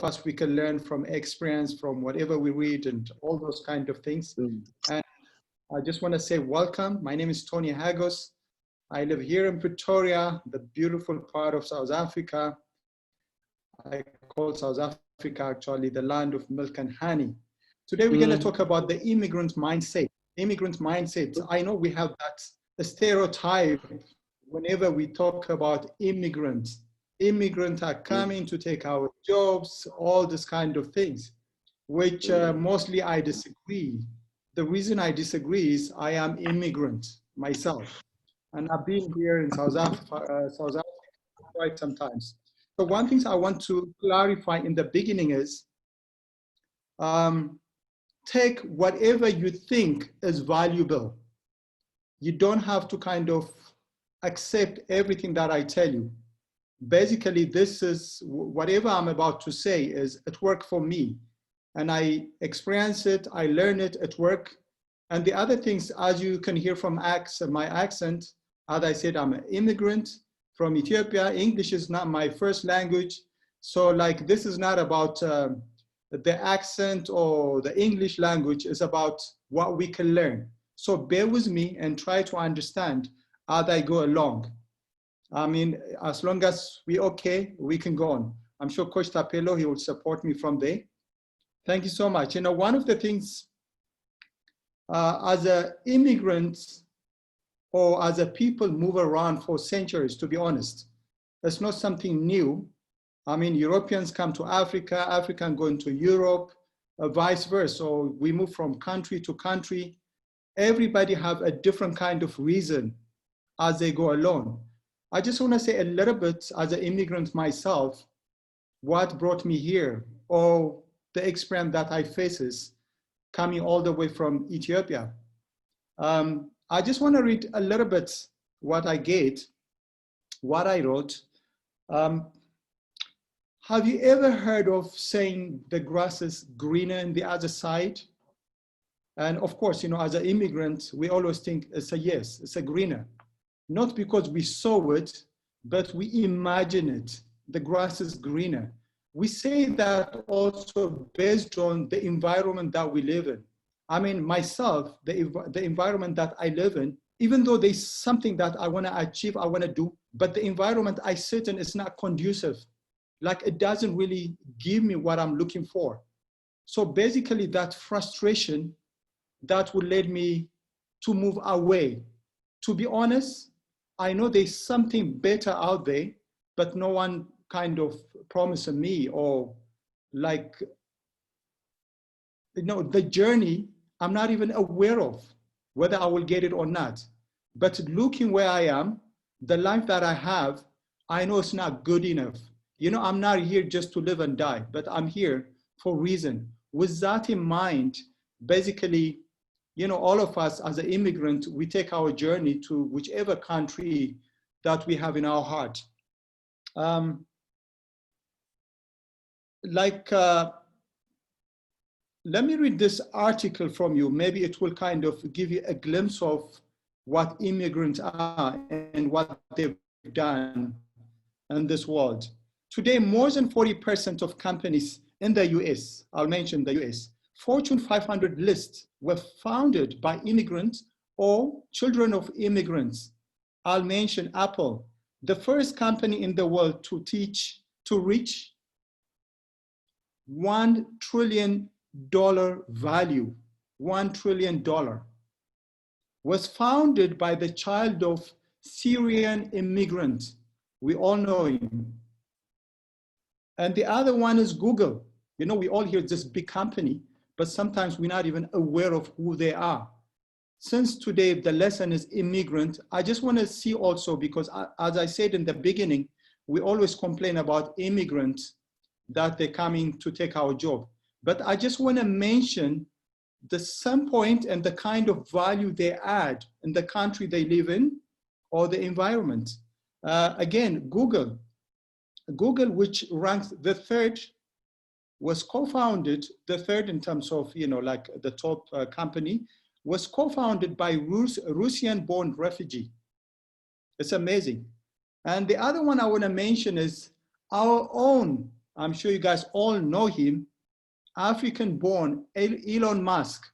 us, we can learn from experience, from whatever we read and all those kind of things. And I just want to say welcome. My name is Tony Hagos. I live here in Pretoria, the beautiful part of South Africa. I call South Africa actually the land of milk and honey. Today we're going to talk about the immigrant mindset. Immigrant mindset. I know we have that stereotype whenever we talk about immigrants. Immigrants are coming to take our jobs, all this kind of things, which mostly I disagree. The reason I disagree is I am immigrant myself, and I've been here in South Africa quite some times. So one thing I want to clarify in the beginning is, take whatever you think is valuable. You don't have to kind of accept everything that I tell you. Basically, this is whatever I'm about to say is it worked for me, and I experience it, I learn it at work. And the other things, as you can hear from my accent, as I said, I'm an immigrant from Ethiopia. English is not my first language. So like, this is not about the accent or the English language, is about what we can learn. So bear with me and try to understand as I go along. I mean, as long as we're okay, we can go on. I'm sure Coach Tapelo, he will support me from there. Thank you so much. You know, one of the things as an immigrant or as a people move around for centuries, to be honest, it's not something new. I mean, Europeans come to Africa, Africans go into Europe, vice versa. So we move from country to country. Everybody have a different kind of reason as they go along. I just want to say a little bit as an immigrant myself, what brought me here, or the experience that I faces coming all the way from Ethiopia. I just want to read a little bit what I get, what I wrote. Have you ever heard of saying the grass is greener on the other side? And of course, you know, as an immigrant, we always think it's a yes, it's a greener. Not because we saw it, but we imagine it. The grass is greener. We say that also based on the environment that we live in. I mean, myself, the environment that I live in, even though there's something that I want to achieve, I want to do, but the environment I sit in is not conducive. Like, it doesn't really give me what I'm looking for. So basically that frustration, that would lead me to move away. To be honest, I know there's something better out there, but no one kind of promised me, or like, you know, the journey, I'm not even aware of whether I will get it or not. But looking where I am, the life that I have, I know it's not good enough. You know, I'm not here just to live and die, but I'm here for a reason. With that in mind, basically, you know, all of us as an immigrant, we take our journey to whichever country that we have in our heart. Let me read this article from you. Maybe it will kind of give you a glimpse of what immigrants are and what they've done in this world. Today, more than 40% of companies in the US, I'll mention the US, Fortune 500 lists were founded by immigrants or children of immigrants. I'll mention Apple, the first company in the world to reach $1 trillion value. $1 trillion was founded by the child of Syrian immigrants. We all know him. And the other one is Google. You know, we all hear this big company, but sometimes we're not even aware of who they are. Since today, the lesson is immigrant, I just want to see also, because as I said in the beginning, we always complain about immigrants, that they're coming to take our job. But I just want to mention the some point and the kind of value they add in the country they live in or the environment. Again, Google, which ranks the third, was co-founded, the third in terms of, you know, like the top company, was co-founded by Russian-born refugee. It's amazing. And the other one I want to mention is our own I'm sure you guys all know him, African-born Elon Musk,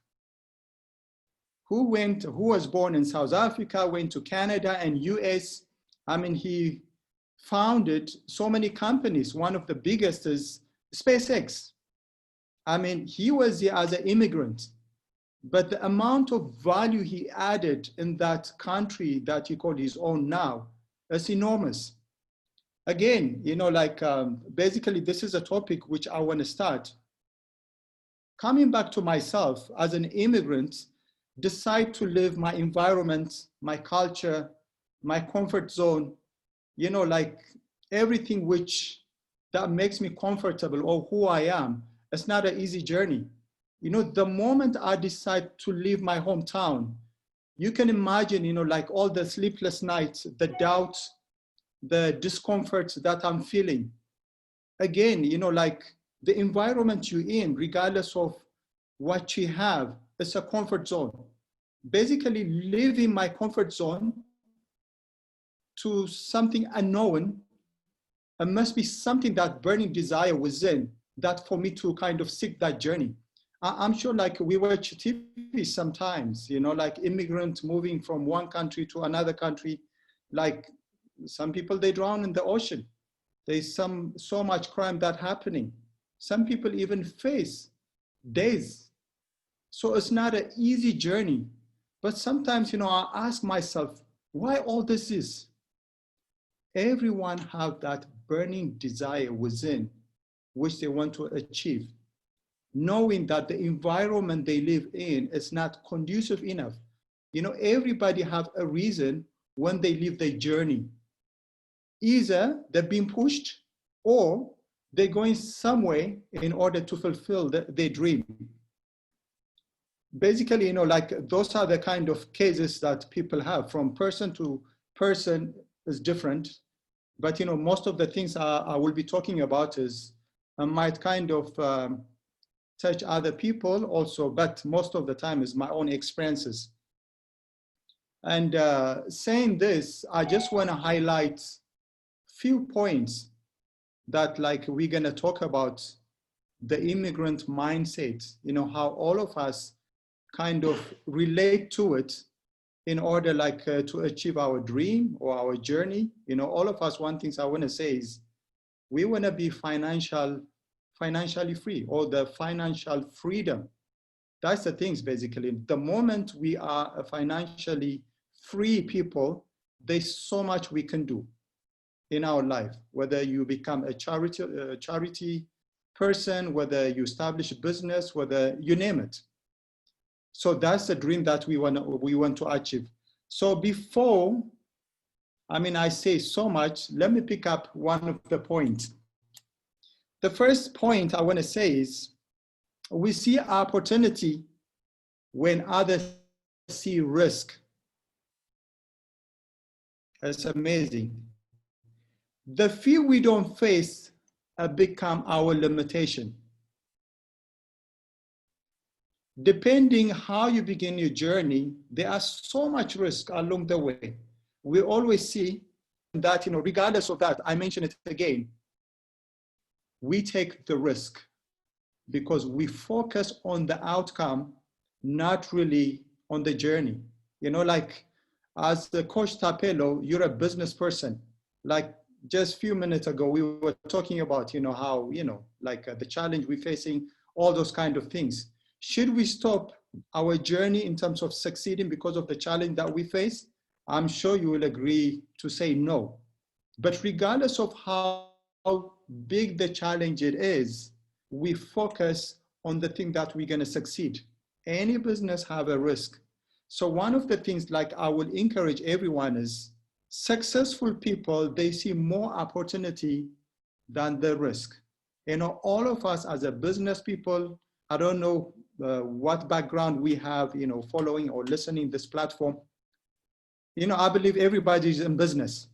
who was born in South Africa, went to Canada and US. I mean, he founded so many companies. One of the biggest is SpaceX. I mean, he was here as an immigrant, but the amount of value he added in that country that he called his own now is enormous. Again, you know, like basically this is a topic which I want to start. Coming back to myself as an immigrant, decide to live my environment, my culture, my comfort zone, you know, like everything that makes me comfortable or who I am. It's not an easy journey. You know, the moment I decide to leave my hometown, you can imagine, you know, like all the sleepless nights, the doubts, the discomfort that I'm feeling. Again, you know, like the environment you're in, regardless of what you have, it's a comfort zone. Basically, leaving my comfort zone to something unknown, it must be something that burning desire within, that for me to kind of seek that journey. I'm sure like we watch TV sometimes, you know, like immigrants moving from one country to another country, like some people, they drown in the ocean. There's so much crime that happening. Some people even face days. So it's not an easy journey. But sometimes, you know, I ask myself, why all this is? Everyone have that burning desire within, which they want to achieve, knowing that the environment they live in is not conducive enough. You know, everybody have a reason when they leave their journey. Either they're being pushed or they're going somewhere in order to fulfill their dream. Basically, you know, like those are the kind of cases that people have. From person to person is different. But, you know, most of the things I will be talking about is might kind of touch other people also, but most of the time is my own experiences. And saying this, I just want to highlight few points that like we're going to talk about the immigrant mindset, you know, how all of us kind of relate to it in order like to achieve our dream or our journey. You know, all of us, one thing I want to say is we want to be financially free, or the financial freedom. That's the things basically. The moment we are a financially free people, there's so much we can do in our life, whether you become a charity person, whether you establish a business, whether you name it. So that's the dream that we want to achieve. So before, I mean, I say so much, let me pick up one of the points. The first point I want to say is we see opportunity when others see risk. That's amazing. The fear we don't face become our limitation. Depending how you begin your journey, there are so much risk along the way. We always see that, you know, regardless of that, I mention it again, we take the risk because we focus on the outcome, not really on the journey. You know, like as the Coach Tapelo, you're a business person. Like just a few minutes ago, we were talking about, you know, how, you know, like the challenge we're facing, all those kind of things. Should we stop our journey in terms of succeeding because of the challenge that we face? I'm sure you will agree to say no. But regardless of how big the challenge it is, we focus on the thing that we're going to succeed. Any business have a risk. So one of the things like I would encourage everyone is successful people, they see more opportunity than the risk. You know, all of us as a business people, I don't know what background we have, you know, following or listening this platform. You know, I believe everybody is in business.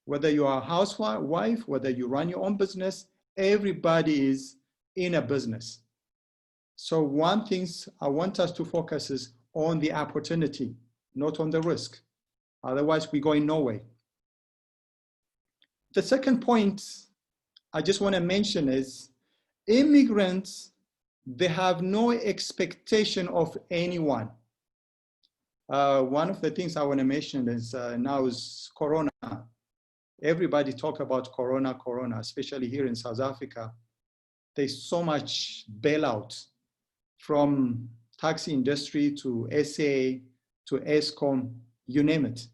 Whether you are a housewife, whether you run your own business, everybody is in a business. So one thing I want us to focus is on the opportunity, not on the risk. Otherwise, we're going nowhere. The second point I just want to mention is immigrants, they have no expectation of anyone. One of the things I want to mention is now is Corona. Everybody talk about Corona, especially here in South Africa. There's so much bailout from taxi industry to SA to ESCOM, you name it.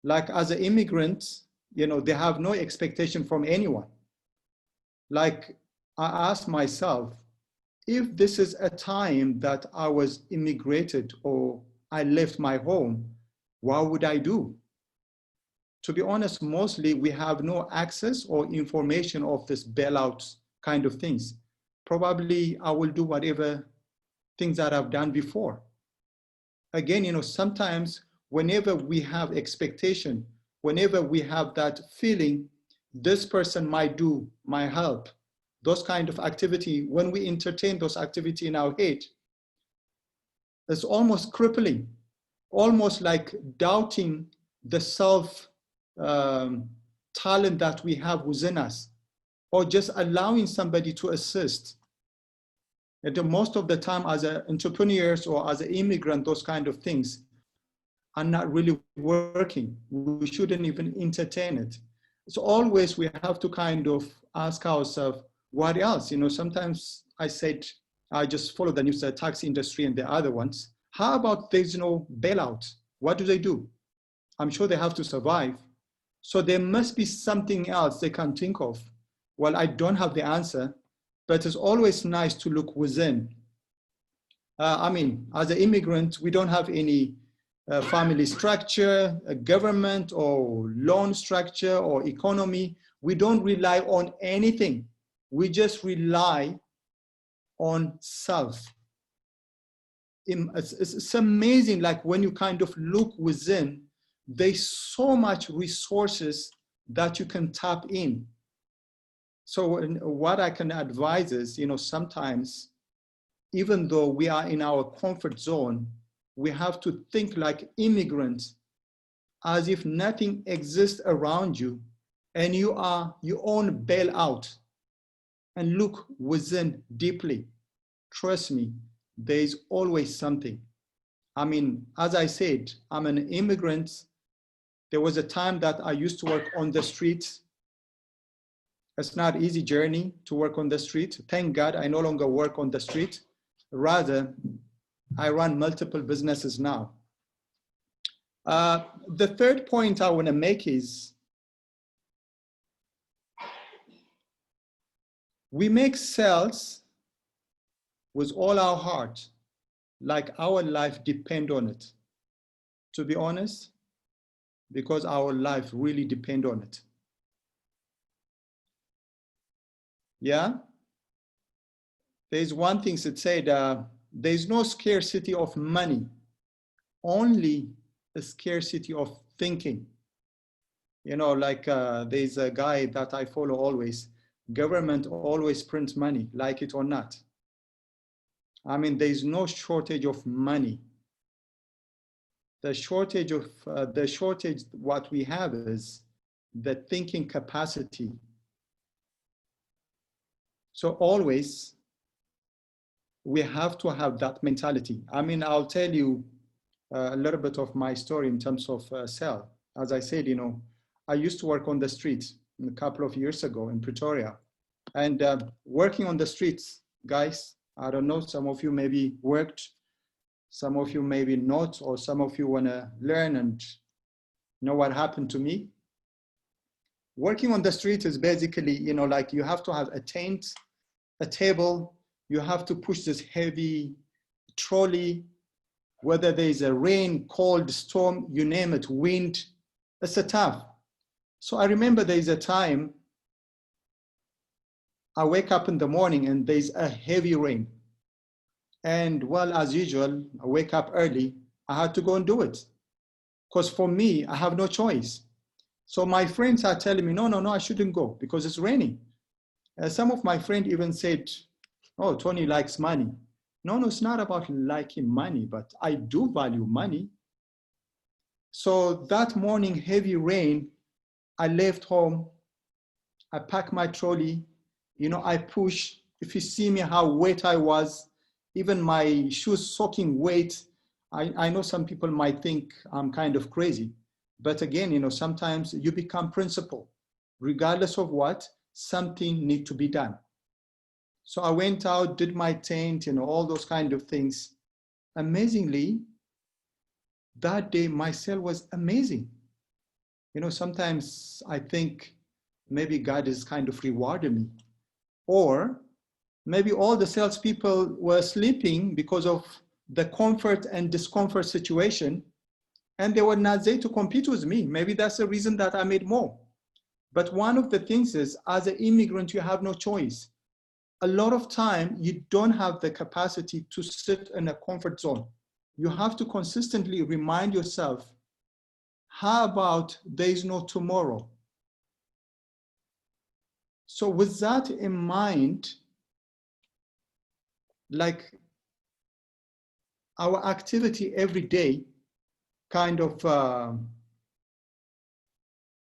Like as an immigrant, you know, they have no expectation from anyone. Like I asked myself, if this is a time that I was immigrated or I left my home, what would I do? To be honest, mostly we have no access or information of this bailout kind of things. Probably I will do whatever things that I've done before. Again, you know, sometimes whenever we have expectation, whenever we have that feeling, this person might do, might help, those kind of activity, when we entertain those activity in our head, it's almost crippling, almost like doubting the self talent that we have within us, or just allowing somebody to assist. And most of the time as entrepreneurs or as an immigrant, those kind of things are not really working. We shouldn't even entertain it. So always we have to kind of ask ourselves, what else? You know, sometimes I said, I just follow the news, the taxi industry and the other ones. How about there's no bailout? What do? I'm sure they have to survive. So there must be something else they can think of. Well, I don't have the answer, but it's always nice to look within. I mean, as an immigrant, we don't have any family structure, a government or loan structure or economy. We don't rely on anything. We just rely on self. It's amazing, like when you kind of look within, there's so much resources that you can tap in. So what I can advise is, you know, sometimes, even though we are in our comfort zone, we have to think like immigrants, as if nothing exists around you and you are your own bailout, and look within deeply. Trust me, there's always something. I mean, as I said, I'm an immigrant. There was a time that I used to work on the streets. It's not an easy journey to work on the street. Thank God I no longer work on the street. Rather, I run multiple businesses now. The third point I want to make is, we make sales with all our heart, like our life depends on it. To be honest, because our life really depends on it. Yeah? There's one thing that said, there's no scarcity of money, only a scarcity of thinking. You know, like there's a guy that I follow always, government always prints money, like it or not. I mean, there's no shortage of money. The shortage what we have is the thinking capacity. So always we have to have that mentality. I mean, I'll tell you a little bit of my story in terms of sale. As I said, you know, I used to work on the streets a couple of years ago in Pretoria, and working on the streets, guys, I don't know, some of you maybe worked, some of you maybe not, or some of you want to learn and know what happened to me. Working on the street is basically, you know, like you have to have a tent, a table, you have to push this heavy trolley, whether there's a rain, cold, storm, you name it, wind, it's a tough. So I remember there's a time I wake up in the morning and there's a heavy rain. And well, as usual, I wake up early, I had to go and do it. Because for me, I have no choice. So my friends are telling me, no, I shouldn't go because it's raining. Some of my friends even said, oh, Tony likes money. No, it's not about liking money, but I do value money. So that morning, heavy rain, I left home. I pack my trolley, I push. If you see me, how wet I was, even my shoes soaking wet. I know some people might think I'm kind of crazy, but again, sometimes you become principled. Regardless of what, something needs to be done. So I went out, did my tent, all those kind of things. Amazingly, that day my sale was amazing. Sometimes I think maybe God is kind of rewarding me, or maybe all the salespeople were sleeping because of the comfort and discomfort situation, and they were not there to compete with me. Maybe that's the reason that I made more. But one of the things is, as an immigrant, you have no choice. A lot of time, you don't have the capacity to sit in a comfort zone. You have to consistently remind yourself, how about there is no tomorrow? So with that in mind, like our activity every day kind of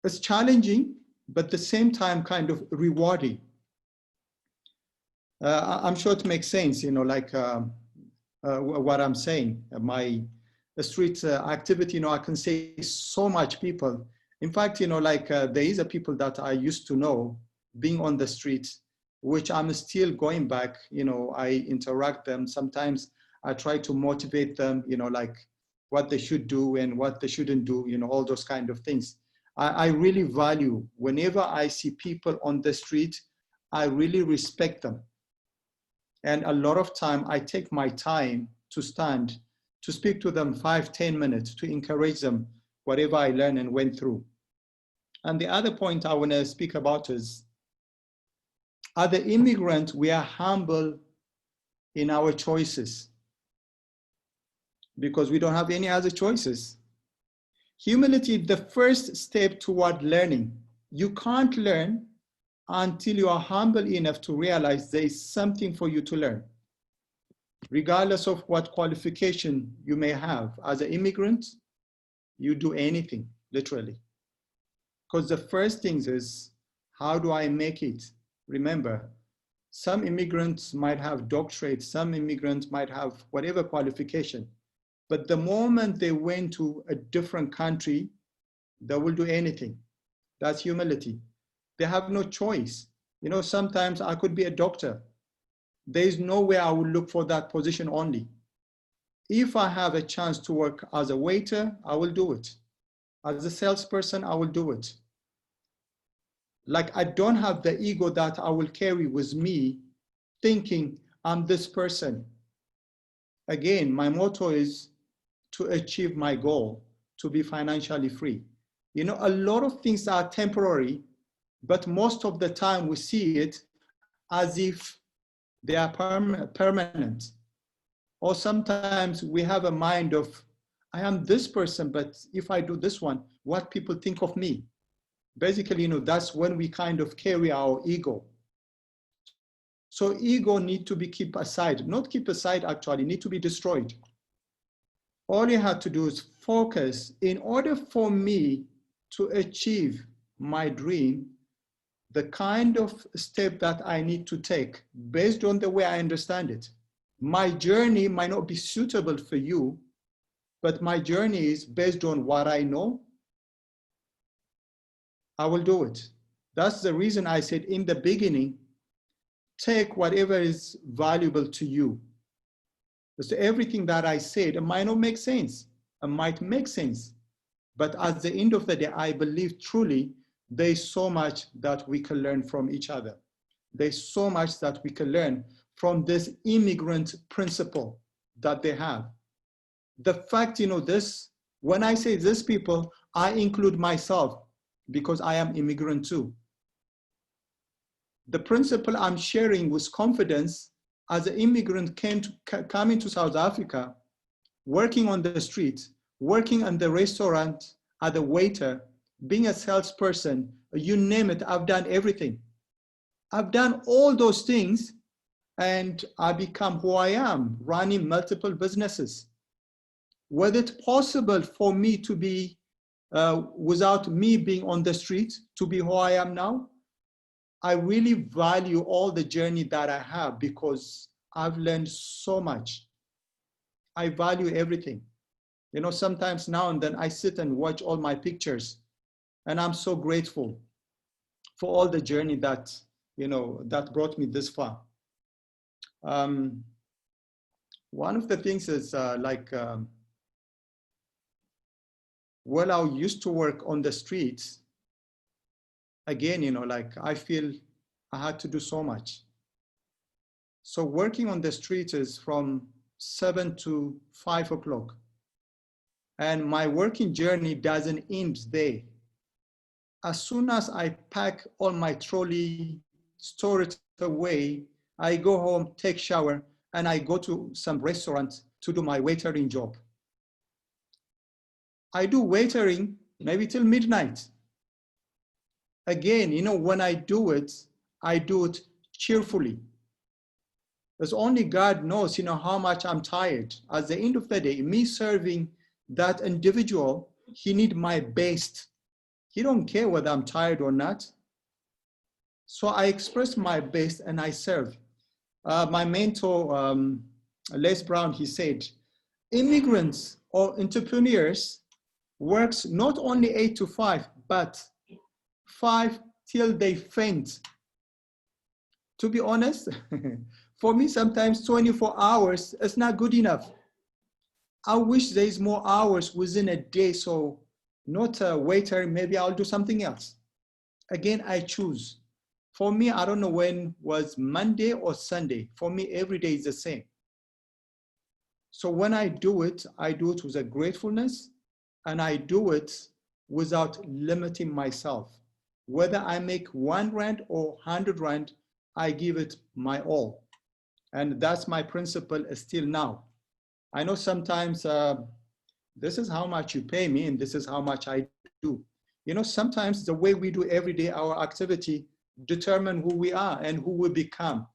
is challenging, but at the same time kind of rewarding. I'm sure it makes sense, what I'm saying. My street activity, I can say so much people. In fact, there is a people that I used to know being on the street, which I'm still going back, I interact them. Sometimes I try to motivate them, like what they should do and what they shouldn't do, all those kind of things. I really value, whenever I see people on the street, I really respect them. And a lot of time I take my time to stand, to speak to them 5-10 minutes, to encourage them, whatever I learned and went through. And the other point I want to speak about is, as an immigrant, we are humble in our choices because we don't have any other choices. Humility is the first step toward learning. You can't learn until you are humble enough to realize there is something for you to learn. Regardless of what qualification you may have, as an immigrant, you do anything, literally. Because the first thing is, how do I make it? Remember, some immigrants might have doctorates, some immigrants might have whatever qualification, but the moment they went to a different country, they will do anything. That's humility. They have no choice. Sometimes I could be a doctor. There is no way I would look for that position only. If I have a chance to work as a waiter, I will do it. As a salesperson, I will do it. Like, I don't have the ego that I will carry with me thinking I'm this person. Again, my motto is to achieve my goal, to be financially free. A lot of things are temporary, but most of the time we see it as if they are permanent. Or sometimes we have a mind of, I am this person, but if I do this one, what people think of me? Basically, that's when we kind of carry our ego. So ego need to be kept aside, not keep aside actually, need to be destroyed. All you have to do is focus. In order for me to achieve my dream, the kind of step that I need to take based on the way I understand it. My journey might not be suitable for you, but my journey is based on what I know. I will do it. That's the reason I said in the beginning, take whatever is valuable to you. So everything that I said, it might not make sense. It might make sense. But at the end of the day, I believe truly there's so much that we can learn from each other. There's so much that we can learn from this immigrant principle that they have. The fact, this, when I say this people, I include myself because I am immigrant too. The principle I'm sharing with confidence as an immigrant coming to South Africa, working on the street, working in the restaurant as a waiter, being a salesperson, you name it, I've done everything. I've done all those things and I become who I am, running multiple businesses. Was it possible for me to be, without me being on the street, to be who I am now? I really value all the journey that I have because I've learned so much. I value everything. You know, sometimes now and then I sit and watch all my pictures, and I'm so grateful for all the journey that, you know, that brought me this far. One of the things is well, I used to work on the streets. Again, you know, like I feel I had to do so much. So working on the streets is from 7 to 5 o'clock. And my working journey doesn't end there. As soon as I pack all my trolley, store it away, I go home, take shower, and I go to some restaurant to do my waitering job. I do waitering maybe till midnight. Again, you know, when I do it cheerfully. Because only God knows, you know, how much I'm tired. At the end of the day, me serving that individual, he need my best. He don't care whether I'm tired or not. So I express my best and I serve. My mentor, Les Brown, he said, immigrants or entrepreneurs works not only 8 to 5, but 5 till they faint. To be honest, for me, sometimes 24 hours is not good enough. I wish there is more hours within a day, so not a waiter, maybe I'll do something else. Again, I choose. For me, I don't know when was Monday or Sunday. For me, every day is the same. So when I do it with a gratefulness, and I do it without limiting myself. Whether I make 1 rand or 100 rand, I give it my all. And that's my principle still now. I know sometimes this is how much you pay me and this is how much I do. You know, sometimes the way we do every day our activity determine who we are and who we become.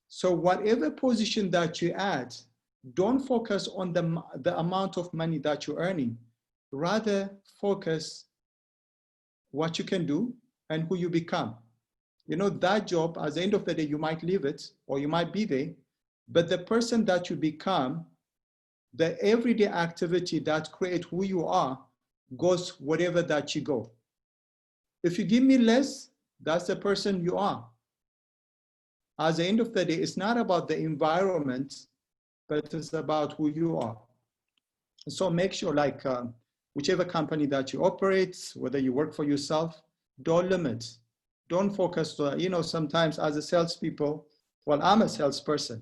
So whatever position that you add, don't focus on the amount of money that you're earning. Rather focus what you can do and who you become. You know, that job, at the end of the day, you might leave it or you might be there, but the person that you become, the everyday activity that creates who you are, goes wherever that you go. If you give me less, that's the person you are. At the end of the day, it's not about the environment, but it's about who you are. So make sure, like whichever company that you operate, whether you work for yourself, don't limit. Don't focus, you know, sometimes as a salespeople, well, I'm a salesperson.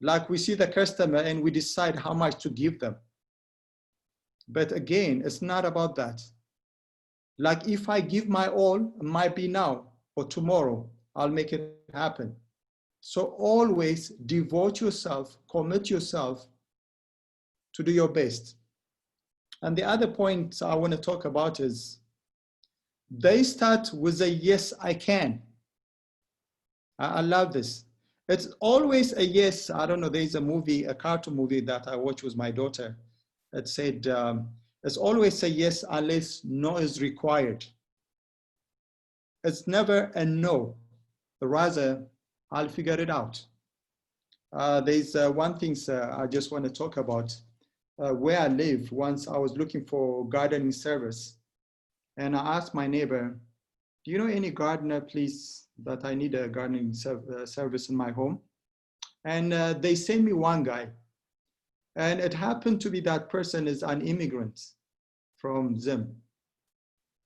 Like we see the customer and we decide how much to give them. But again, it's not about that. Like if I give my all, it might be now or tomorrow, I'll make it happen. So always devote yourself, commit yourself to do your best. And the other point I want to talk about is they start with a yes, I can. I love this. It's always a yes. I don't know, there's a movie, a cartoon movie that I watched with my daughter. It said, it's always a yes unless no is required. It's never a no. Rather, I'll figure it out. There's one thing I just want to talk about. Where I live, once I was looking for gardening service, and I asked my neighbor, do you know any gardener, please, that I need a gardening service in my home? And they sent me one guy. And it happened to be that person is an immigrant from Zim.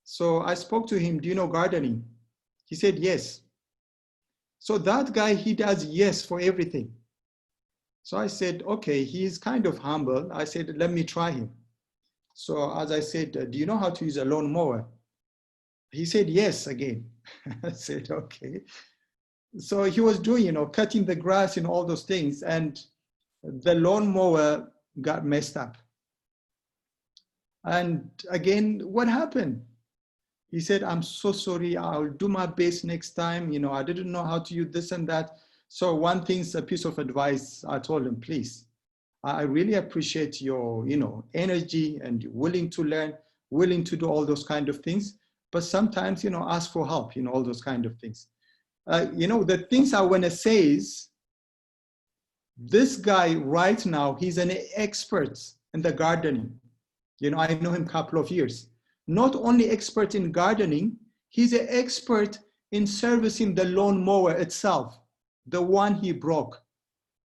So I spoke to him, do you know gardening? He said, yes. So that guy, he does yes for everything. So I said, okay, he's kind of humble. I said, let me try him. So as I said, do you know how to use a lawnmower? He said, yes, again. I said, okay. So he was doing, you know, cutting the grass and all those things. And the lawnmower got messed up. And again, what happened? He said, I'm so sorry. I'll do my best next time. You know, I didn't know how to use this and that. So one thing's a piece of advice I told him, please, I really appreciate your, you know, energy and willing to learn, willing to do all those kind of things. but sometimes, ask for help, all those kind of things. The things I want to say is, this guy right now, he's an expert in the gardening. I know him a couple of years. Not only expert in gardening, he's an expert in servicing the lawnmower itself, the one he broke.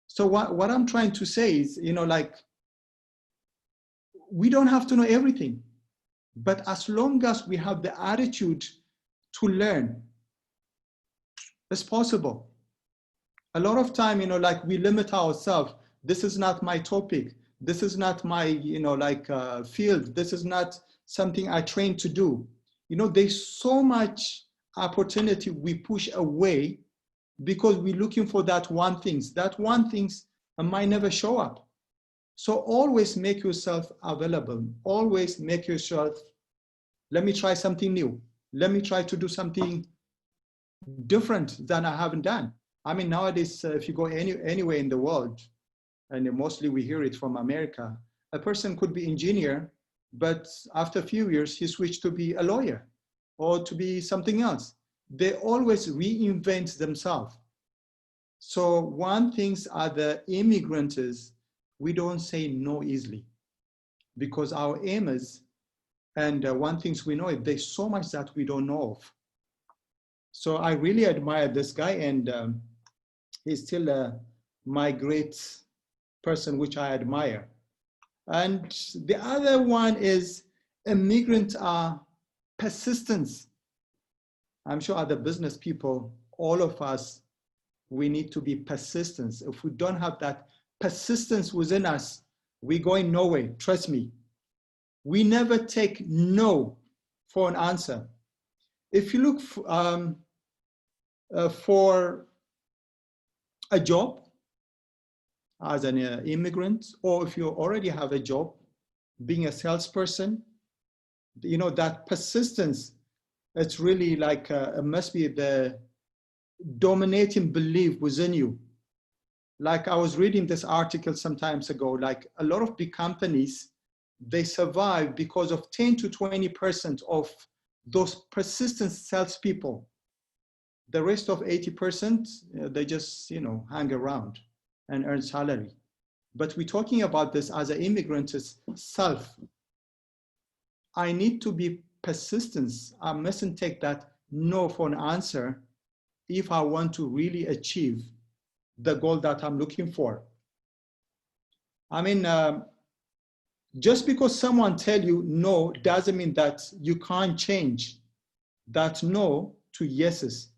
So what I'm trying to say is, we don't have to know everything, but as long as we have the attitude to learn, it's possible. A lot of time, we limit ourselves. This is not my topic. This is not my, field. This is not something I trained to do. There's so much opportunity we push away because we're looking for that one thing. That one thing might never show up. So always make yourself available. Always make yourself, let me try something new. Let me try to do something different than I haven't done. I mean, nowadays, if you go anywhere in the world, and mostly we hear it from America, a person could be engineer, but after a few years, he switched to be a lawyer or to be something else. They always reinvent themselves. So one thing are the immigrants, we don't say no easily because our aim is, and one thing we know, there's so much that we don't know of. So I really admire this guy, and he's still my great person, which I admire. And the other one is immigrants are persistence. I'm sure other business people, all of us, we need to be persistent. If we don't have that persistence within us, we're going nowhere, trust me. We never take no for an answer. If you look for a job as an immigrant, or if you already have a job, being a salesperson, that persistence, it's really like, it must be the dominating belief within you. Like I was reading this article some time ago, like a lot of big companies, they survive because of 10 to 20% of those persistent salespeople. The rest of 80%, they just, hang around and earn salary. But we're talking about this as an immigrant self. I need to be persistent. I mustn't take that no for an answer if I want to really achieve the goal that I'm looking for. I mean, just because someone tell you no doesn't mean that you can't change that no to yeses.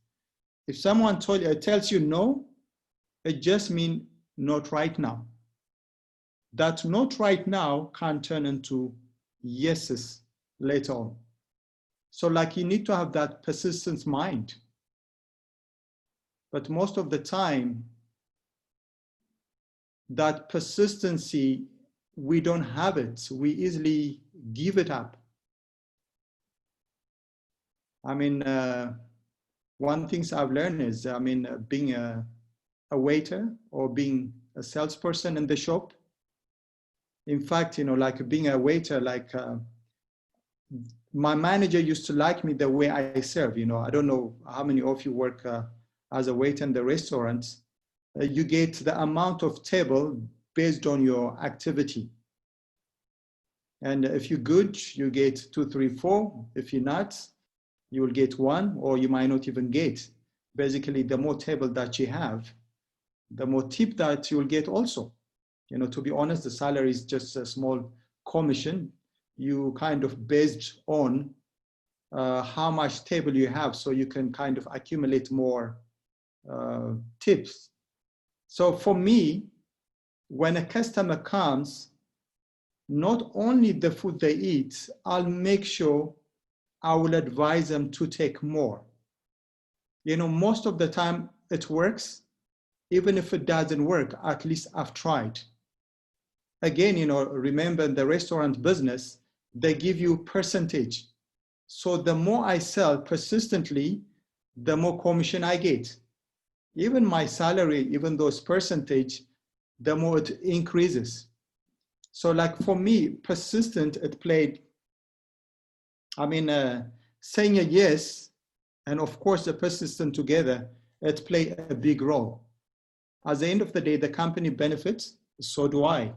If someone tells you no, it just means not right now. That not right now can turn into yeses later on. So like you need to have that persistence mind. But most of the time, that persistency, we don't have it. We easily give it up. I mean, one thing I've learned is, being a waiter or being a salesperson in the shop. In fact, like being a waiter, like my manager used to like me the way I serve. I don't know how many of you work as a waiter in the restaurants. You get the amount of table based on your activity. And if you're good, you get 2, 3, 4. If you're not, you will get 1, or you might not even get. Basically, the more table that you have, the more tip that you will get also. To be honest, the salary is just a small commission. You kind of based on how much table you have, so you can kind of accumulate more tips. So for me, when a customer comes, not only the food they eat, I'll make sure I will advise them to take more. Most of the time it works. Even if it doesn't work, at least I've tried. Again, remember in the restaurant business, they give you percentage. So the more I sell persistently, the more commission I get. Even my salary, even though it's percentage, the more it increases. So like for me, persistent, it played, saying a yes, and of course the persistent together, it play a big role. At the end of the day, the company benefits, so do I.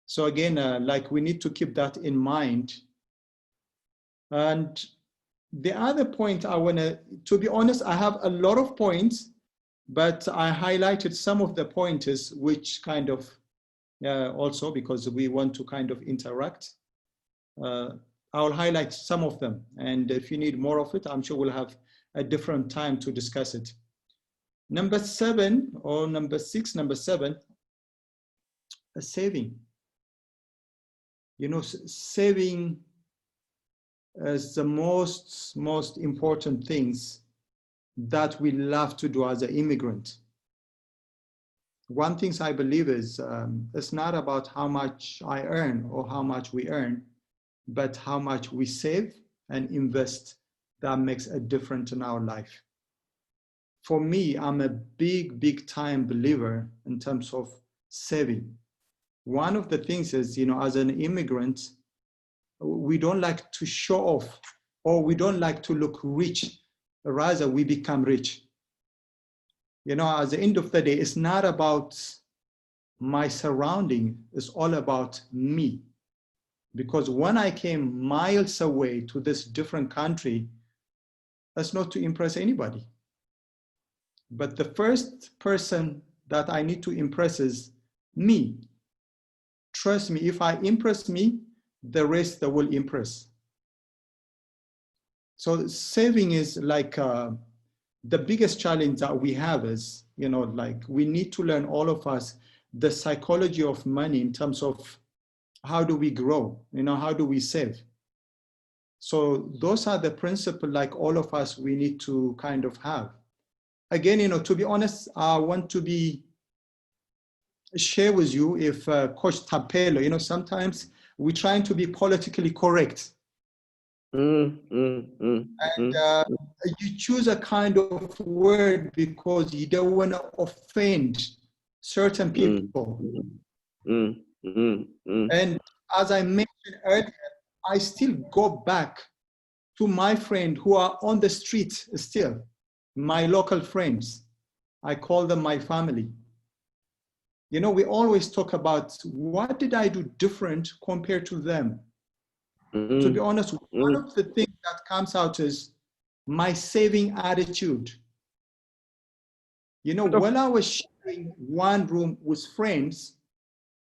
So again, like we need to keep that in mind. And the other point I want to be honest, I have a lot of points, but I highlighted some of the pointers which kind of also because we want to kind of interact. I'll highlight some of them. And if you need more of it, I'm sure we'll have a different time to discuss it. Number 7 or number 6, number 7, a saving. You know, saving is the most important things that we love to do as an immigrant. One thing I believe is it's not about how much I earn or how much we earn, but how much we save and invest that makes a difference in our life. For me, I'm a big time believer in terms of saving. One of the things is, you know, as an immigrant, we don't like to show off or we don't like to look rich, rather we become rich. You know, at the end of the day, it's not about my surrounding, it's all about me. Because when I came miles away to this different country, that's not to impress anybody. But the first person that I need to impress is me. Trust me, if I impress me, the rest that will impress. So saving is like the biggest challenge that we have is, you know, like we need to learn, all of us, the psychology of money in terms of how do we grow, you know, how do we save? So those are the principles, like all of us, we need to kind of have. Again, you know, to be honest, I want to share with you if Coach Tapelo, you know, sometimes we're trying to be politically correct. And you choose a kind of word because you don't want to offend certain people. And as I mentioned earlier, I still go back to my friends who are on the street still, my local friends. I call them my family. You know, we always talk about what did I do different compared to them? To be honest, one of the things that comes out is my saving attitude. You know, when I was sharing one room with friends,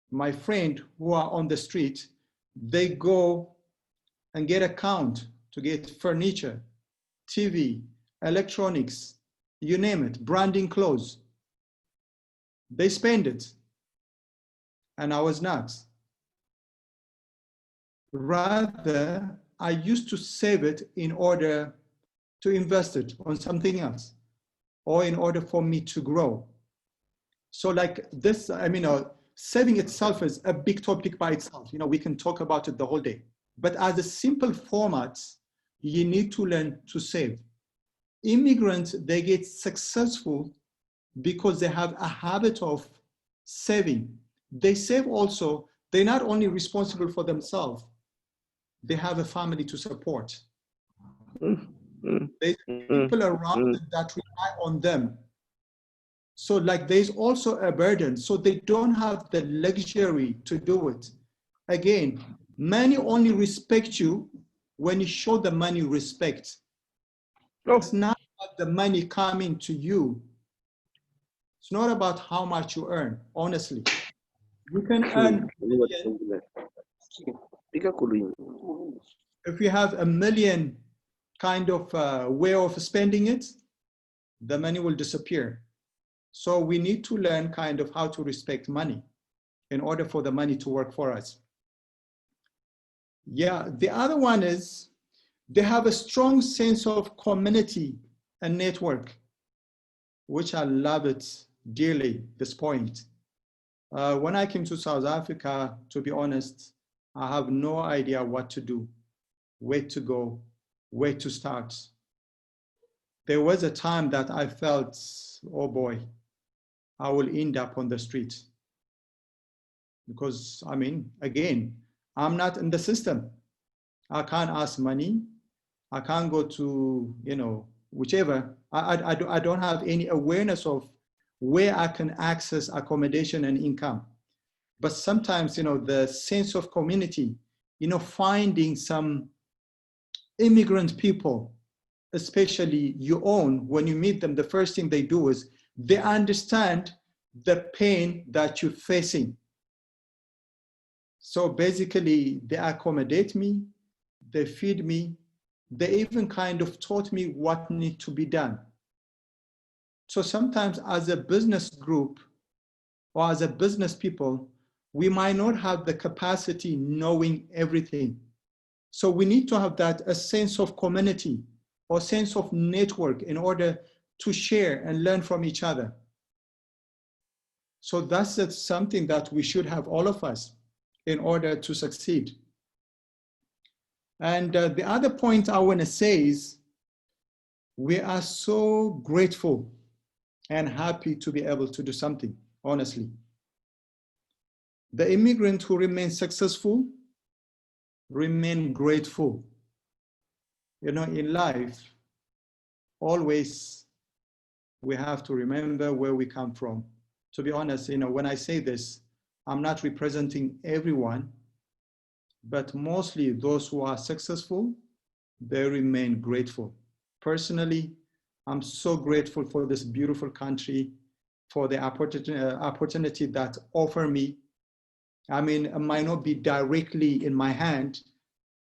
my friend who are on the street, they go and get account to get furniture, TV, electronics, you name it, branding clothes. They spend it. And I was not. Rather, I used to save it in order to invest it on something else or in order for me to grow. So like this, I mean, saving itself is a big topic by itself. You know, we can talk about it the whole day. But as a simple format, you need to learn to save. Immigrants, they get successful because they have a habit of saving. They save also, they're not only responsible for themselves, they have a family to support. There's people around them that rely on them. So like there's also a burden. So they don't have the luxury to do it. Again, money only respect you when you show the money respect. It's not about the money coming to you. It's not about how much you earn, honestly. You can earn if you have $1 million kind of way of spending it, the money will disappear. So we need to learn kind of how to respect money in order for the money to work for us. Yeah, the other one is they have a strong sense of community and network, which I love it dearly, this point. When I came to South Africa, to be honest, I have no idea what to do, where to go, where to start. There was a time that I felt, oh boy, I will end up on the street. Because, I mean, again, I'm not in the system. I can't ask money. I can't go to, whichever. I don't have any awareness of where I can access accommodation and income. But sometimes, the sense of community, finding some immigrant people, especially your own, when you meet them, the first thing they do is they understand the pain that you're facing. So basically, they accommodate me, they feed me, they even kind of taught me what needs to be done. So sometimes as a business group or as a business people, we might not have the capacity knowing everything. So we need to have that a sense of community or sense of network in order to share and learn from each other. So that's something that we should have, all of us, in order to succeed. And the other point I want to say is we are so grateful and happy to be able to do something, honestly. The immigrant who remain successful remain grateful. In life, always we have to remember where we come from. To be honest, when I say this, I'm not representing everyone, but mostly those who are successful, they remain grateful. Personally, I'm so grateful for this beautiful country, for the opportunity that offer me. I mean, it might not be directly in my hand,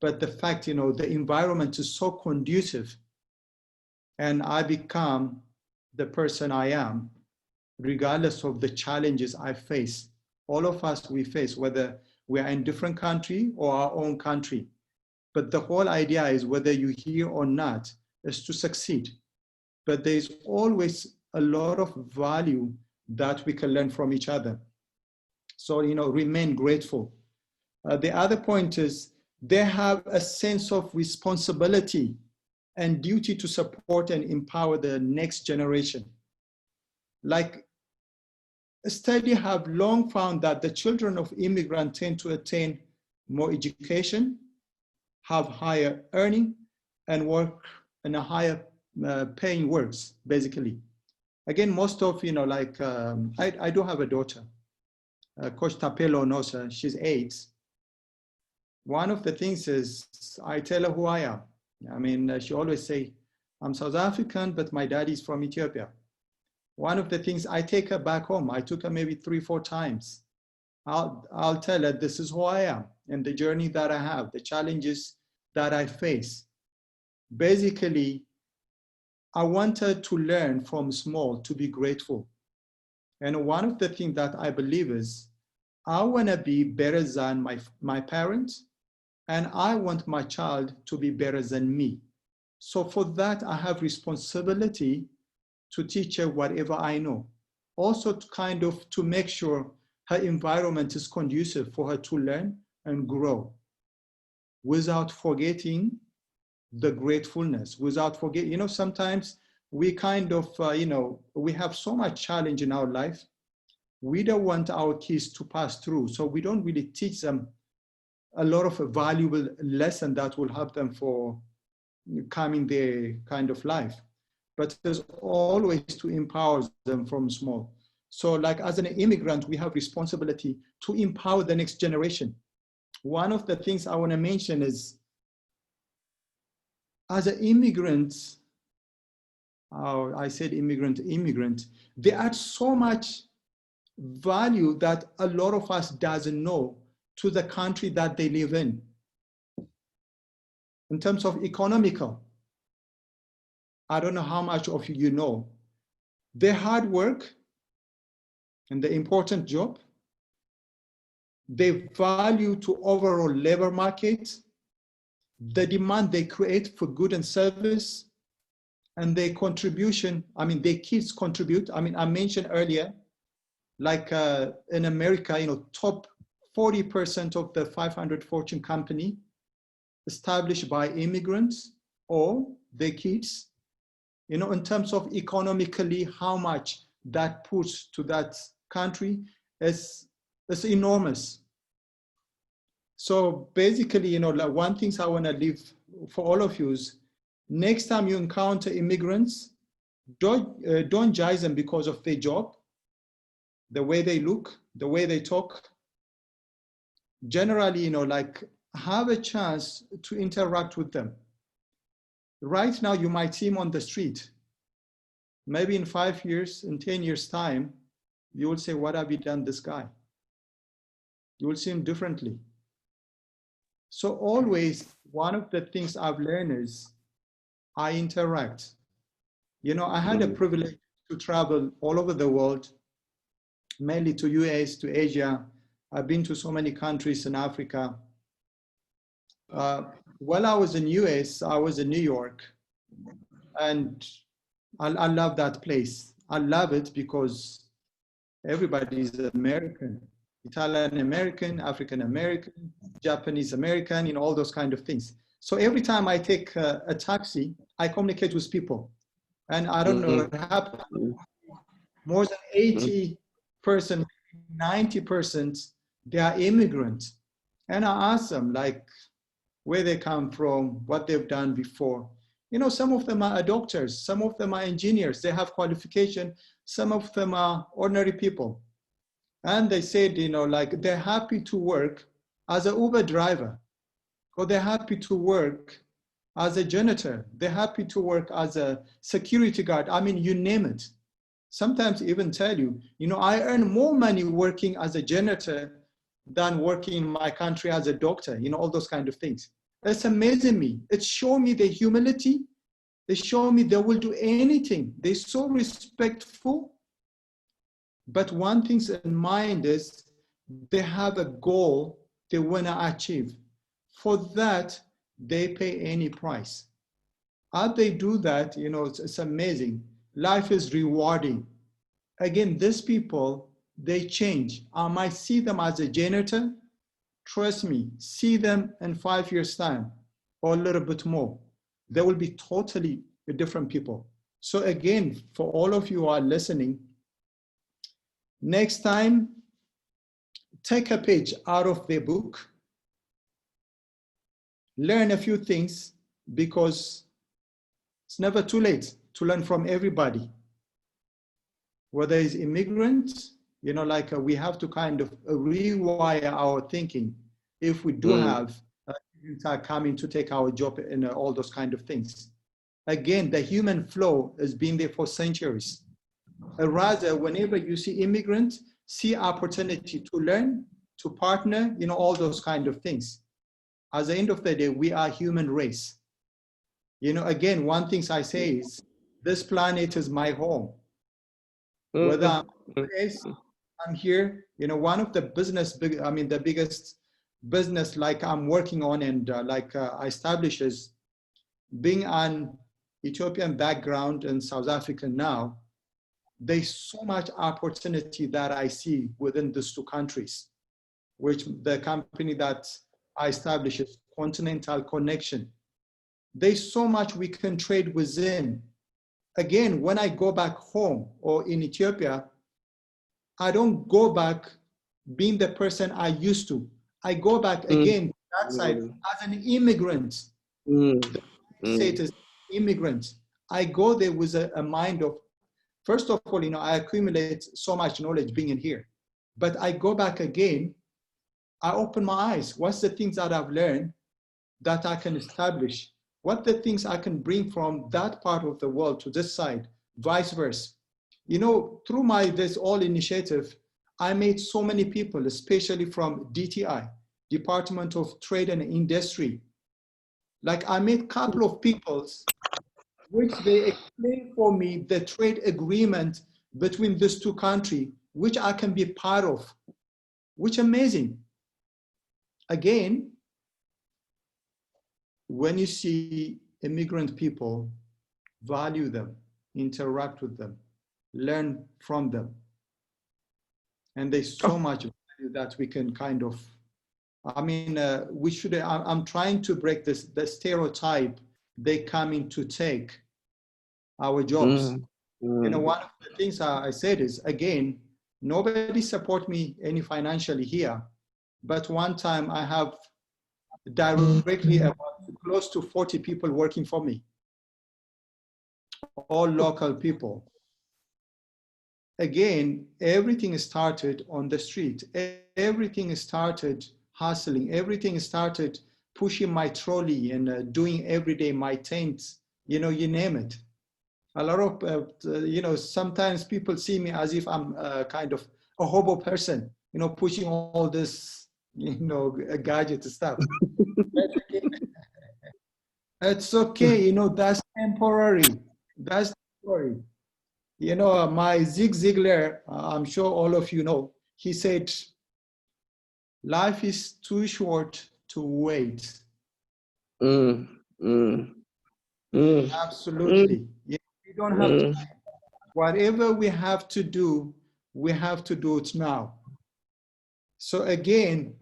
but the fact, the environment is so conducive and I become the person I am, regardless of the challenges I face. All of us, we face, whether we are in different country or our own country. But the whole idea is whether you're here or not, is to succeed. But there's always a lot of value that we can learn from each other. So, remain grateful. The other point is they have a sense of responsibility and duty to support and empower the next generation. Like, studies have long found that the children of immigrants tend to attain more education, have higher earning, and work in a higher paying works, basically. Again, most of, I do have a daughter. Coach Tapelo knows her, she's 8. One of the things is I tell her who I am. I mean, she always say, I'm South African, but my daddy's from Ethiopia. One of the things, I take her back home. I took her maybe 3-4 times. I'll tell her this is who I am and the journey that I have, the challenges that I face. Basically, I want her to learn from small to be grateful. And one of the things that I believe is, I want to be better than my parents, and I want my child to be better than me. So for that, I have responsibility to teach her whatever I know. Also to make sure her environment is conducive for her to learn and grow without forgetting the gratefulness, without forgetting, sometimes we we have so much challenge in our life. We don't want our kids to pass through. So we don't really teach them a lot of a valuable lesson that will help them for coming their kind of life. But there's always to empower them from small. So like as an immigrant, we have responsibility to empower the next generation. One of the things I want to mention is, as an immigrant, I said immigrant, they add so much value that a lot of us doesn't know to the country that they live in terms of economical. I don't know how much of you know. Their hard work and the important job, they value to overall labor market, the demand they create for good and service, and their contribution, their kids contribute. I mentioned earlier, like in America, top 40% of the 500 Fortune company established by immigrants or their kids. In terms of economically, how much that puts to that country is enormous. So basically, like one thing I want to leave for all of you is Next time you encounter immigrants, don't judge them because of their job, the way they look, the way they talk. Generally, you know, like, have a chance to interact with them. Right now, you might see him on the street. Maybe in 5 years, in 10 years' time, you will say, what have you done this guy? You will see him differently. So always, one of the things I've learned is I interact. You know, I had a privilege to travel all over the world, mainly to US, to Asia. I've been to so many countries in Africa. While I was in US, I was in New York, and I love that place. I love it because everybody is American, Italian American, African American, Japanese American, you know, all those kind of things. So every time I take a taxi, I communicate with people. And I don't know what happened. More than 80%, 90%, they are immigrants. And I ask them, like, where they come from, what they've done before. You know, some of them are doctors, some of them are engineers, they have qualification, some of them are ordinary people. And they said, you know, like, they're happy to work as an Uber driver, or they're happy to work as a janitor, they're happy to work as a security guard. I mean, you name it. Sometimes even tell you, you know, I earn more money working as a janitor than working in my country as a doctor, you know, all those kind of things. It's amazing me. It shows me the humility. They show me they will do anything. They're so respectful. But one thing in mind is they have a goal they want to achieve. For that, they pay any price. As they do that, you know, it's amazing. Life is rewarding. Again, these people, they change. I might see them as a janitor. Trust me, see them in 5 years' time or a little bit more. They will be totally different people. So again, for all of you who are listening, next time, take a page out of their book, learn a few things, because it's never too late to learn from everybody. Whether it's immigrants, you know, like we have to kind of rewire our thinking if we do have immigrants are coming to take our job and all those kind of things. Again, the human flow has been there for centuries. Rather, whenever you see immigrants, see opportunity to learn, to partner, you know, all those kind of things. At the end of the day, we are human race. You know, again, one thing I say is, this planet is my home. Whether I'm here, you know, one of the the biggest business like I'm working on and I established is, being an Ethiopian background in South Africa now, there's so much opportunity that I see within these two countries, which the company that I established is Continental Connection. There's so much we can trade within. Again, when I go back home or in Ethiopia, I don't go back being the person I used to. I go back again that side as an immigrant. The status immigrant. I go there with a mind of, first of all, you know, I accumulate so much knowledge being in here, but I go back again, I open my eyes. What's the things that I've learned that I can establish? What the things I can bring from that part of the world to this side, vice versa. You know, through this all initiative, I made so many people, especially from DTI, Department of Trade and Industry. Like, I made a couple of people, which they explained for me the trade agreement between these two countries, which I can be part of, which amazing. Again, when you see immigrant people, value them, interact with them, learn from them. And there's so much value that we can kind of, we should, I'm trying to break the stereotype they come in to take our jobs. You know, one of the things I said is, again, nobody support me any financially here, but one time I have directly about close to 40 people working for me. all local people. Again, everything started on the street. Everything started hustling. Everything started pushing my trolley and doing every day my tents, you know, you name it. A lot of, you know, sometimes people see me as if I'm kind of a hobo person, you know, pushing all this, you know, gadget stuff. It's okay, you know, that's temporary. That's temporary. You know, my Zig Ziglar, I'm sure all of you know, he said, life is too short to wait. Mm, mm, mm, Absolutely. You don't have to, mm, whatever we have to do it now. So again,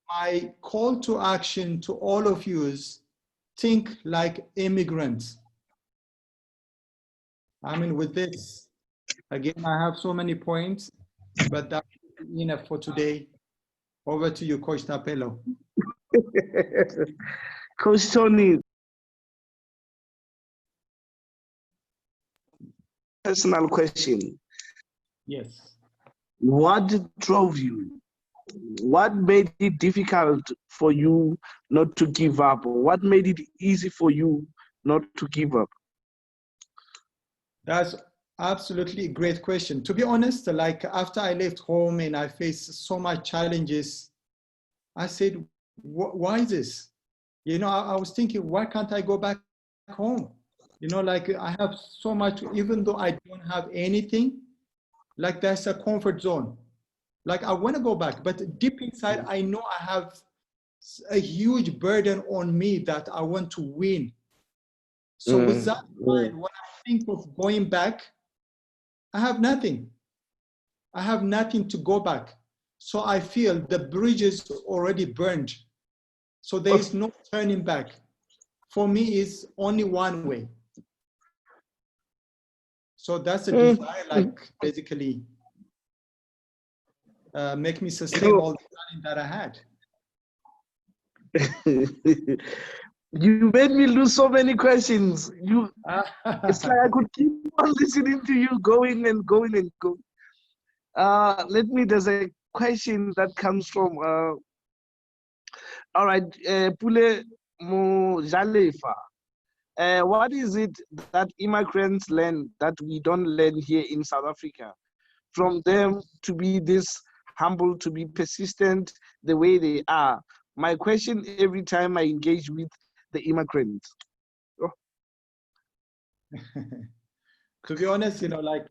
my call to action to all of you is think like immigrants. I mean, with this, again, I have so many points, but that's enough for today. Over to you, Coach Tapelo. Coach Tony, personal question. Yes. What drove you? What made it difficult for you not to give up? What made it easy for you not to give up? That's absolutely a great question. To be honest, like after I left home and I faced so much challenges, I said, why this? You know, I was thinking, why can't I go back home? You know, like I have so much, even though I don't have anything, like there's a comfort zone. Like I want to go back, but deep inside, I know I have a huge burden on me that I want to win. So with that in mind, when I think of going back, I have nothing. I have nothing to go back. So I feel the bridge is already burned. So there is no turning back. For me, it's only one way. So that's a desire, like basically make me sustain all the planning that I had. You made me lose so many questions. It's like I could keep on listening to you, going and going and going. There's a question that comes from, all right, Pule Mojalefa. What is it that immigrants learn that we don't learn here in South Africa? From them to be this humble, to be persistent the way they are. My question every time I engage with the immigrants. Oh. To be honest, you know, like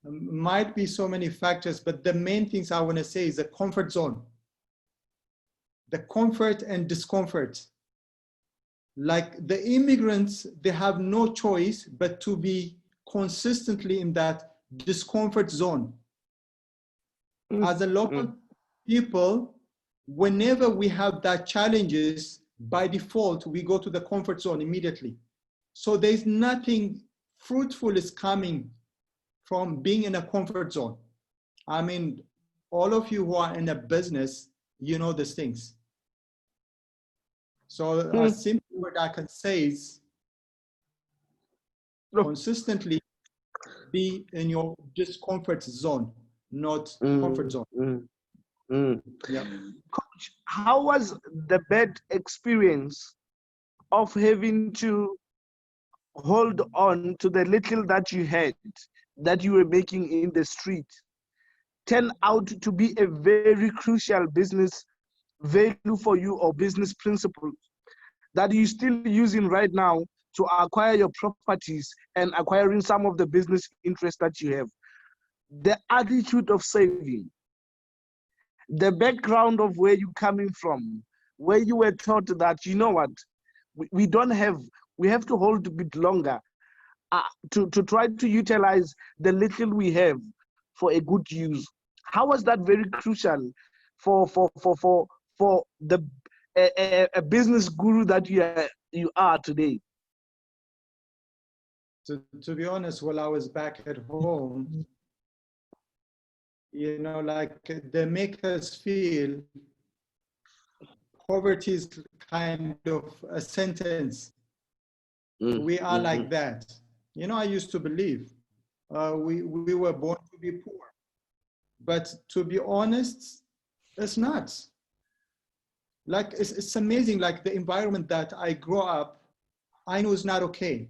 might be so many factors, but the main things I want to say is the comfort zone. The comfort and discomfort. Like the immigrants, they have no choice but to be consistently in that discomfort zone. As a local people, whenever we have that challenges, by default, we go to the comfort zone immediately. So there's nothing fruitful is coming from being in a comfort zone. I mean, all of you who are in a business, you know these things. So a simple word I can say is consistently be in your discomfort zone, not comfort zone. Yeah. Coach, how was the bad experience of having to hold on to the little that you had, that you were making in the street, turn out to be a very crucial business value for you or business principle that you're still using right now to acquire your properties and acquiring some of the business interests that you have? The attitude of saving, the background of where you're coming from, where you were taught that, you know what, we have to hold a bit longer to try to utilize the little we have for a good use. How was that very crucial for the a business guru that you are today? To be honest, while I was back at home, you know, like they make us feel poverty is kind of a sentence. we are like that. You know, I used to believe we were born to be poor. But to be honest, it's not. Like, it's amazing, like the environment that I grow up, I know is not okay.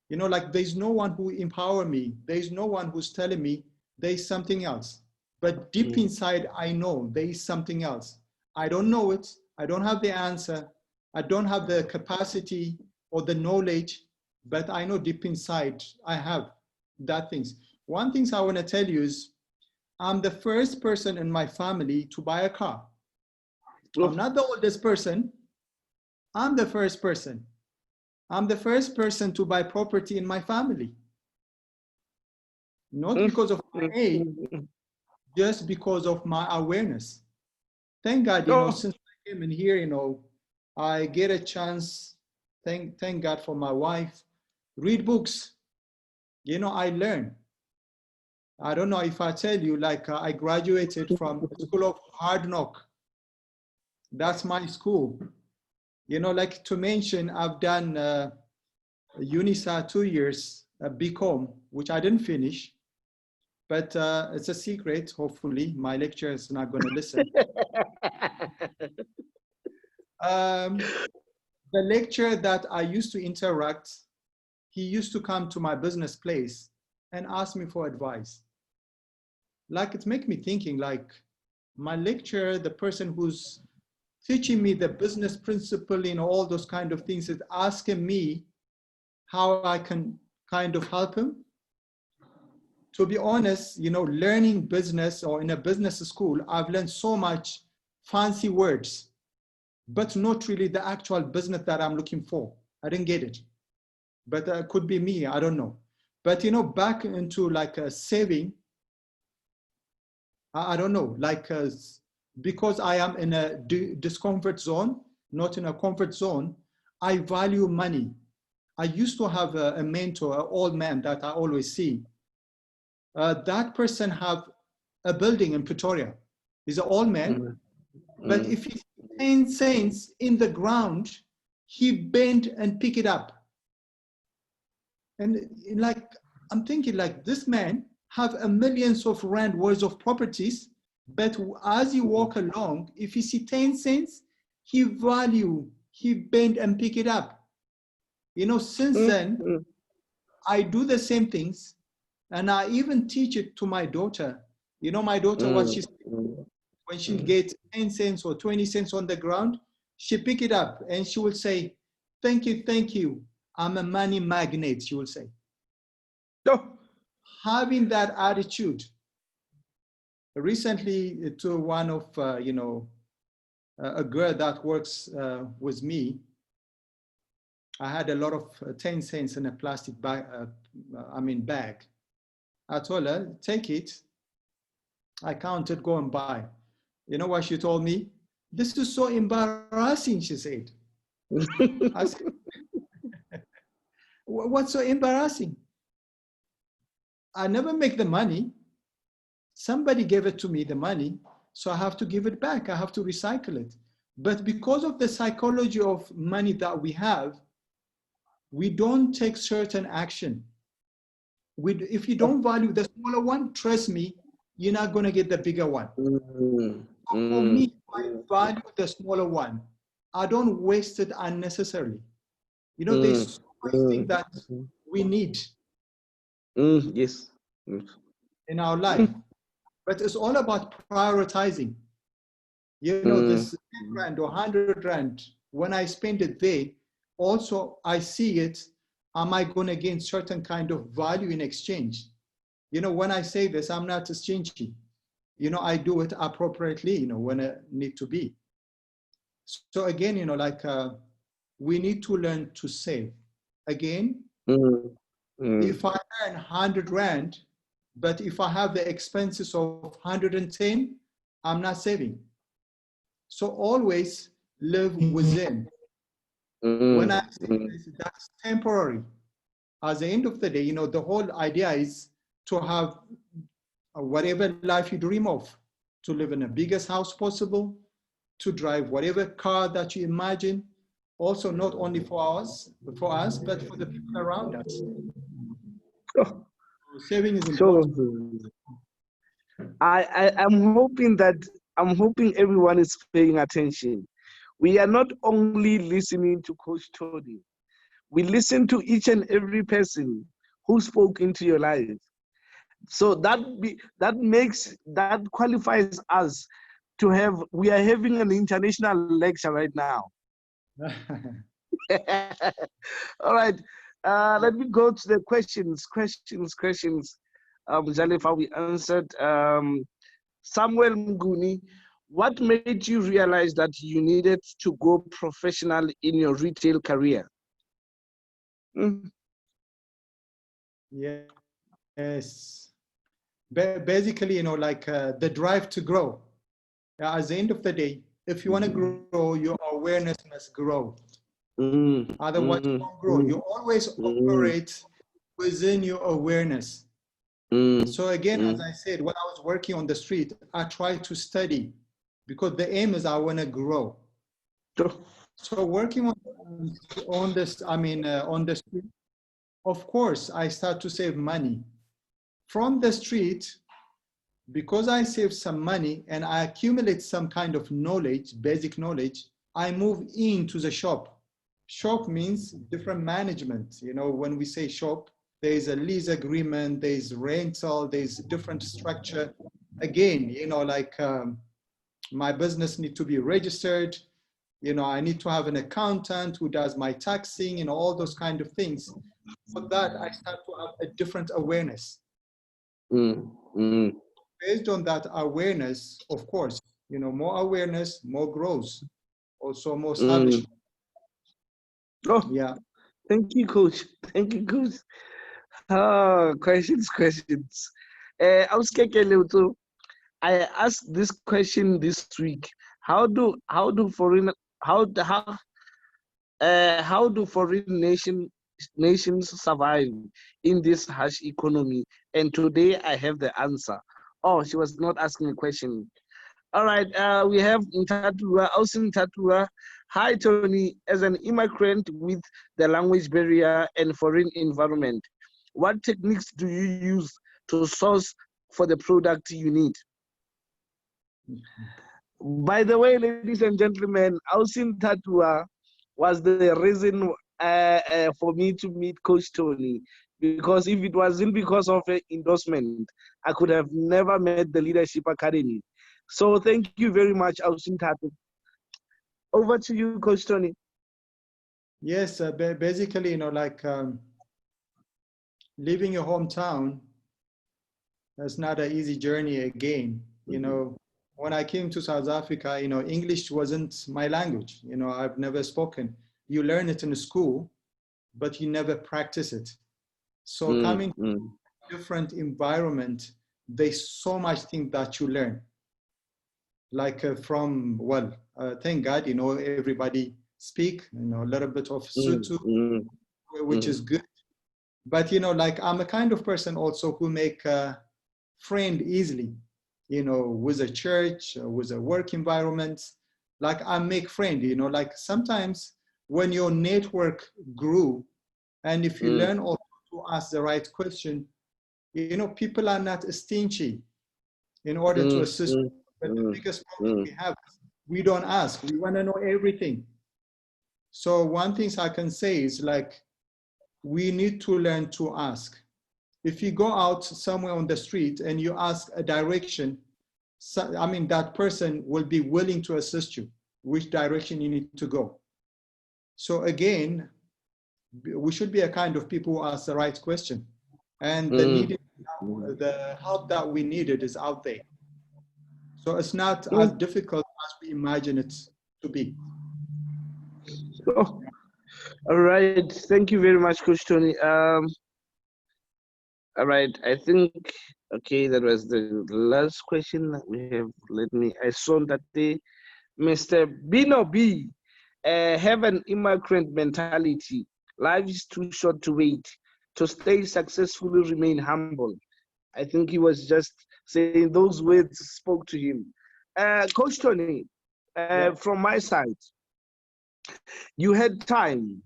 You know, like there's no one who empower me. There's no one who's telling me there's something else. But deep inside, I know there is something else. I don't know it. I don't have the answer. I don't have the capacity or the knowledge, but I know deep inside I have that things. One thing I want to tell you is I'm the first person in my family to buy a car. I'm not the oldest person. I'm the first person. I'm the first person to buy property in my family. Not because of my age, just because of my awareness. Thank God, you know, since I came in here, you know, I get a chance, thank God for my wife, read books. You know, I learn. I don't know if I tell you, like I graduated from School of Hard Knock. That's my school. You know, like to mention, I've done UNISA 2 years, BCom, which I didn't finish, but it's a secret. Hopefully my lecturer is not going to listen. The lecturer that I used to interact, he used to come to my business place and ask me for advice. Like, it make me thinking, like my lecturer, the person who's teaching me the business principle and all those kind of things, is asking me how I can kind of help him. To be honest, you know, learning business or in a business school, I've learned so much fancy words, but not really the actual business that I'm looking for. I didn't get it, but it could be me, I don't know. But, you know, back into like a saving, I don't know, like because I am in a discomfort zone, not in a comfort zone, I value money. I used to have a mentor, an old man that I always see. That person have a building in Pretoria. He's an old man, but if he 10 cents in the ground, he bend and pick it up. And like, I'm thinking like this man have a millions of rand worth of properties, but as you walk along, if you see 10 cents, he bend and pick it up. You know, since then, I do the same things, and I even teach it to my daughter. You know, my daughter, what she's, when she gets 10 cents or 20 cents on the ground, she pick it up and she will say, thank you. I'm a money magnet, she will say. Having that attitude. Recently, to one of, you know, a girl that works with me, I had a lot of 10 cents in a plastic bag, bag. I told her, take it. I counted, go and buy. You know what she told me? This is so embarrassing, she said. I said, what's so embarrassing? I never make the money. Somebody gave it to me, the money, so I have to give it back. I have to recycle it. But because of the psychology of money that we have, we don't take certain action. If you don't value the smaller one, trust me, you're not going to get the bigger one. For me, I value the smaller one. I don't waste it unnecessarily. You know, there's so much thing that we need Yes. in our life, but it's all about prioritizing. You know, this 10 rand or 100 rand, when I spend it there, also I see it, am I going to gain certain kind of value in exchange? You know, when I say this, I'm not stingy. You know, I do it appropriately, you know, when it need to be. So again, you know, like we need to learn to save. Again, if I earn 100 rand, but if I have the expenses of 110, I'm not saving. So always live within. When I say this, that's temporary. At the end of the day, you know, the whole idea is to have whatever life you dream of, to live in the biggest house possible, to drive whatever car that you imagine, also not only for us, but for the people around us. Oh, Saving is so important. I'm hoping everyone is paying attention. We are not only listening to Coach Tony, we listen to each and every person who spoke into your life. So that qualifies us to have. We are having an international lecture right now. All right. Let me go to the questions. Jalifa, we answered. Samuel Mguni, what made you realize that you needed to go professional in your retail career? Yes. Basically, like the drive to grow. At the end of the day, if you want to grow, your awareness must grow. Otherwise, you won't grow. You always operate within your awareness. So again, as I said, when I was working on the street, I tried to study because the aim is I want to grow. So working on this, on the street, of course, I start to save money. From the street, because I save some money and I accumulate some kind of knowledge, basic knowledge, I move into the shop. Shop means different management. When we say shop, there's a lease agreement, there's rental, there's different structure. Again, my business need to be registered. I need to have an accountant who does my taxing, all those kind of things. For that, I start to have a different awareness. Based on that awareness, of course, more awareness, more growth, also more establishment. Oh, yeah. Thank you, Coach. Thank you, Coach. Questions. I asked this question this week. How do foreign nations survive in this harsh economy? And today I have the answer. Oh, she was not asking a question. All right, we have Ntatua, Austin Ntatua. Hi, Tony. As an immigrant with the language barrier and foreign environment, what techniques do you use to source for the product you need? By the way, ladies and gentlemen, Austin Ntatua was the reason for me to meet Coach Tony. Because if it wasn't because of an endorsement, I could have never met the Leadership Academy. So thank you very much, Austin Ntatua. Over to you, Coach Tony. Yes, basically, leaving your hometown, that's not an easy journey again. When I came to South Africa, English wasn't my language. I've never spoken. You learn it in school, but you never practice it. So coming to a different environment, there's so much things that you learn. Thank God, everybody speak, a little bit of Sotho, which is good. But, I'm a kind of person also who make a friend easily, with a church, with a work environment. I make friend, sometimes when your network grew, and if you learn also to ask the right question, people are not stingy in order to assist. But the biggest problem we have, we don't ask. We want to know everything. So one thing I can say is we need to learn to ask. If you go out somewhere on the street and you ask a direction, that person will be willing to assist you, which direction you need to go. So again, we should be a kind of people who ask the right question. And the help that we needed is out there. So it's not as difficult as we imagine it to be. Oh, all right. Thank you very much, Coach Tony. All right. I think, okay, that was the last question that we have. I saw that Mr. Bino B have an immigrant mentality. Life is too short to wait. To stay successful, remain humble. I think he was just saying those words spoke to him. Coach Tony, from my side, You had time,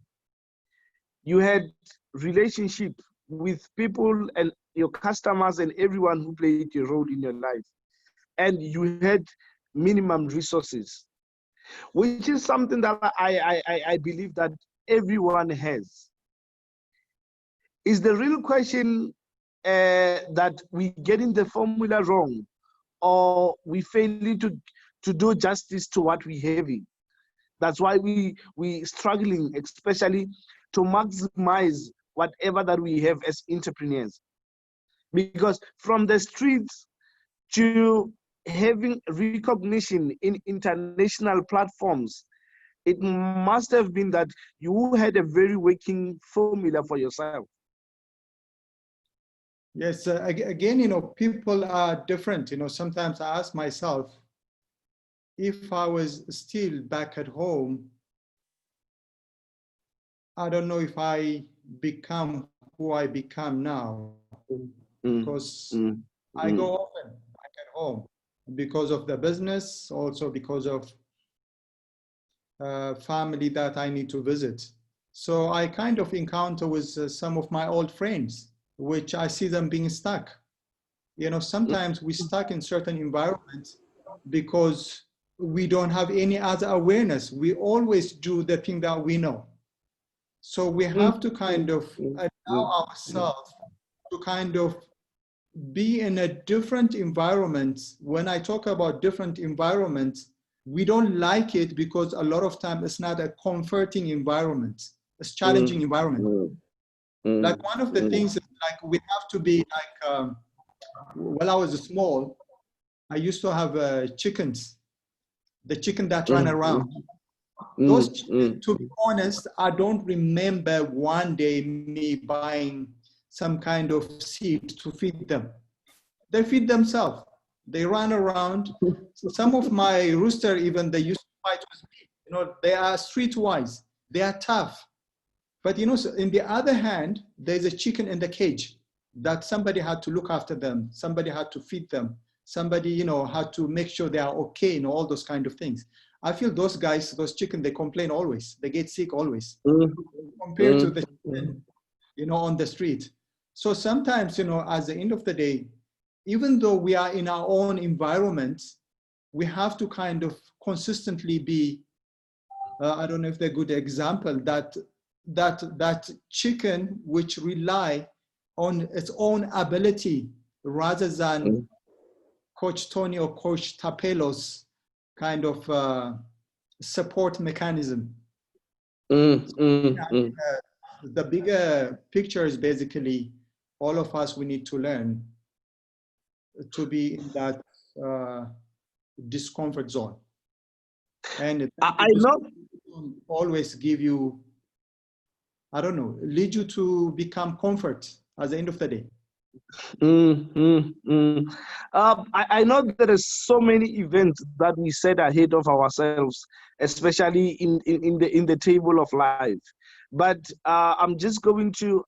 you had relationship with people and your customers and everyone who played a role in your life. And you had minimum resources, which is something that I believe that everyone has. Is the real question that we getting the formula wrong, or we failing to do justice to what we having? That's why we struggling, especially to maximize whatever that we have as entrepreneurs. Because from the streets to having recognition in international platforms, it must have been that you had a very working formula for yourself. Yes, again, people are different. Sometimes I ask myself, if I was still back at home, I don't know if I become who I become now, because I go often back at home because of the business, also because of family that I need to visit. So I kind of encounter with some of my old friends, which I see them being stuck. Sometimes we stuck in certain environments because we don't have any other awareness. We always do the thing that we know. So we have to kind of allow ourselves to kind of be in a different environment. When I talk about different environments, we don't like it because a lot of time it's not a comforting environment. It's challenging environment. Like one of the things is like we have to be like, when I was small, I used to have chickens, the chicken that run around. Those chickens, to be honest, I don't remember one day me buying some kind of seed to feed them. They feed themselves. They run around. Some of my rooster, even they used to fight with me. They are streetwise. They are tough. But so in the other hand, there's a chicken in the cage that somebody had to look after them. Somebody had to feed them. Somebody, had to make sure they are okay, all those kind of things. I feel those guys, those chicken, they complain always. They get sick always compared to the chicken, on the street. So sometimes, at the end of the day, even though we are in our own environment, we have to kind of consistently be, I don't know if they're a good example, that chicken which rely on its own ability rather than Coach Tony or Coach Tapelo's kind of support mechanism. The bigger picture is basically all of us, we need to learn to be in that discomfort zone. And I know always give you, I don't know, lead you to become comfort at the end of the day. I know there is so many events that we set ahead of ourselves, especially in the table of life. But I'm just going to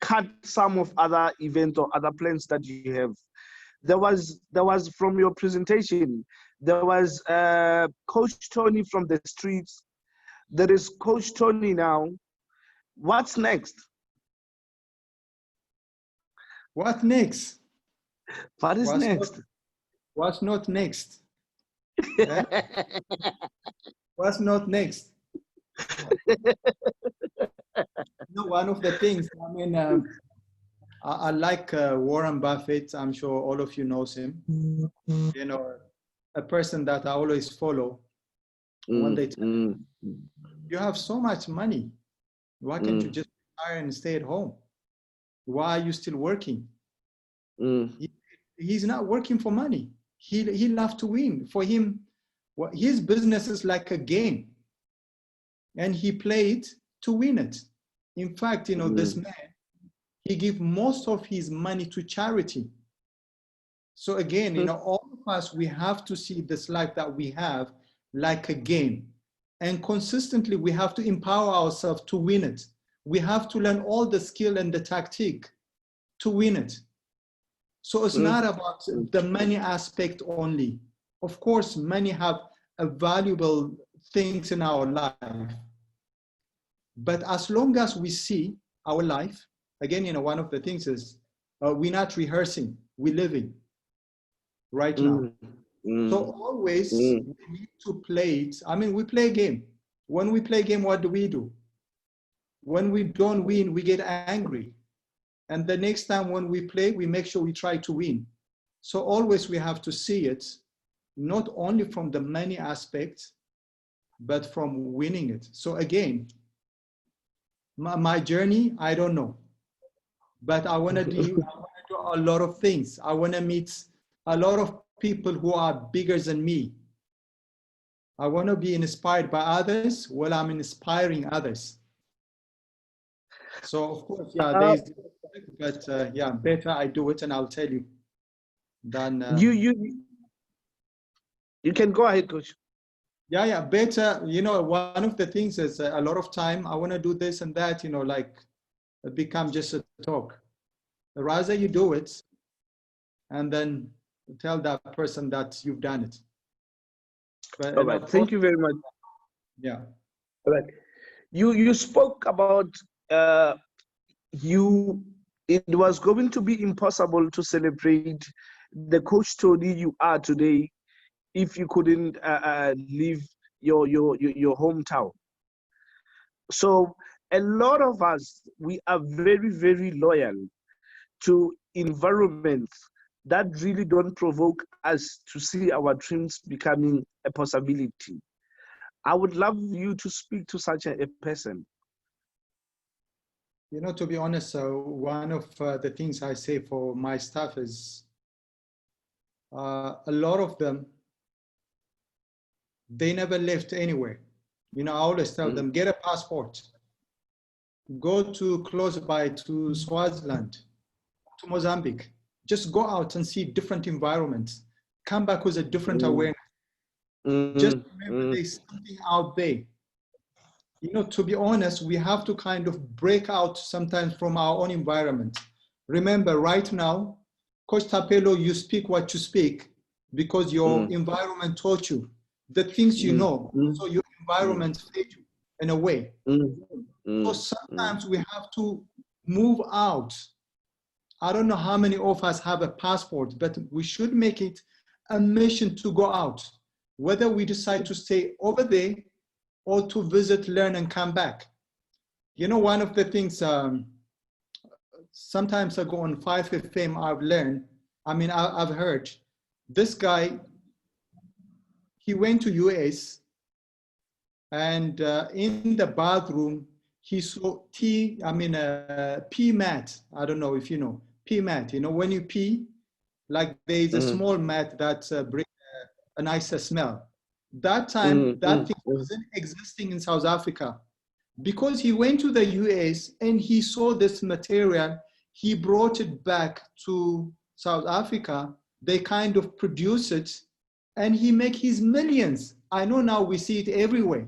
cut some of other events or other plans that you have. There was from your presentation, there was Coach Tony from the streets. There is Coach Tony now. What's next? What next? What is next? What's not next? What's not next? One of the things, I mean, I like Warren Buffett. I'm sure all of you knows him. A person that I always follow. When they tell me, you have so much money, why can't you just retire and stay at home? Why are you still working? He's not working for money. He loves to win. For him, his business is like a game, and he played to win it. In fact, this man, he gives most of his money to charity. So again, all of us, we have to see this life that we have like a game. And consistently, we have to empower ourselves to win it. We have to learn all the skill and the tactic to win it. So it's not about the money aspect only. Of course, money have a valuable things in our life. But as long as we see our life, again, one of the things is we're not rehearsing, we're living right now. So always we need to play it. I mean, we play a game. When we play a game, what do? When we don't win, we get angry. And the next time when we play, we make sure we try to win. So always we have to see it, not only from the many aspects, but from winning it. So again, my journey, I don't know, but I want to do a lot of things. I want to meet a lot of people who are bigger than me. I want to be inspired by others while I'm inspiring others. So of course, yeah, there's, but yeah, better I do it, and I'll tell you. Than you can go ahead, Coach. Yeah, better. One of the things is a lot of time I want to do this and that. Like it become just a talk. Rather you do it, and then tell that person that you've done it. But, all right, thank you very much. Yeah. All right, you spoke about it was going to be impossible to celebrate the Coach Tony you are today if you couldn't leave your hometown. So a lot of us, we are very, very loyal to environments that really don't provoke us to see our dreams becoming a possibility. I would love you to speak to such a person. To be honest, one of the things I say for my staff is a lot of them, they never left anywhere. I always tell them, get a passport, go to close by to Swaziland, to Mozambique, just go out and see different environments, come back with a different awareness. Just remember there's something out there. To be honest, we have to kind of break out sometimes from our own environment. Remember, right now, Coach Tapelo, you speak what you speak because your environment taught you the things you know. So your environment fed you in a way. So sometimes we have to move out. I don't know how many of us have a passport, but we should make it a mission to go out, whether we decide to stay over there or to visit, learn, and come back. One of the things, sometimes I go on 5FM, I've heard, this guy, he went to US, and in the bathroom, he saw pee mat. I don't know if you know, pee mat. When you pee, like there's a small mat that brings a nicer smell. That time, that thing wasn't existing in South Africa. Because he went to the US and he saw this material, he brought it back to South Africa. They kind of produce it, and he make his millions. I know now we see it everywhere.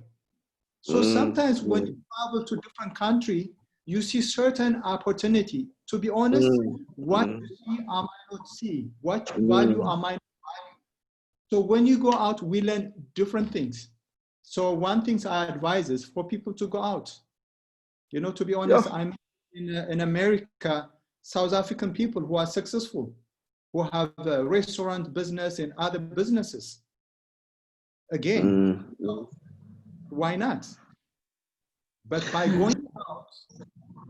So sometimes when you travel to different country, you see certain opportunity. To be honest, what you see, I might not see. What value I might not value. So when you go out, we learn different things. So one thing I advise is for people to go out. To be honest, I'm in America, South African people who are successful, who have a restaurant business and other businesses. Again, why not? But by going out,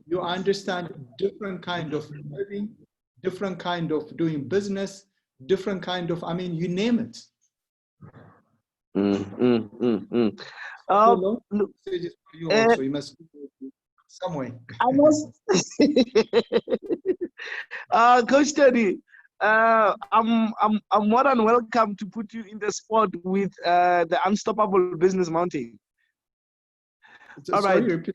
you understand different kind of living, different kind of doing business, different kind of, you name it. Look, you also, you must some way. I must. Coach Teddy, I'm more than welcome to put you in the spot with the Unstoppable Business Mountain. All right.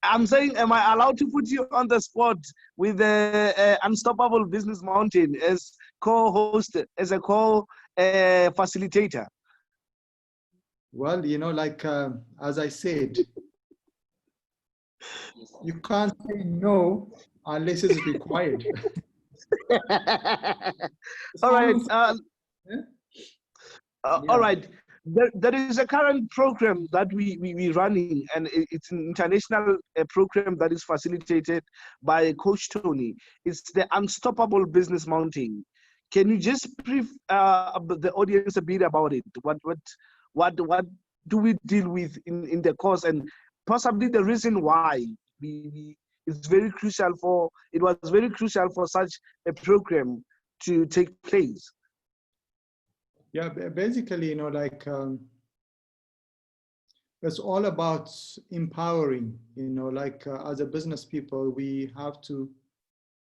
I'm saying, am I allowed to put you on the spot with the Unstoppable Business Mountain as co-host, as a co-facilitator? Well, like as I said, you can't say no unless it's required. All right. All right. There is a current program that we running, and it's an international program that is facilitated by Coach Tony. It's the Unstoppable Business Mountain. Can you just brief the audience a bit about it? What do we deal with in the course, and possibly the reason why it's very crucial for, it was very crucial for such a program to take place? Yeah, basically, like it's all about empowering, like as a business people, we have to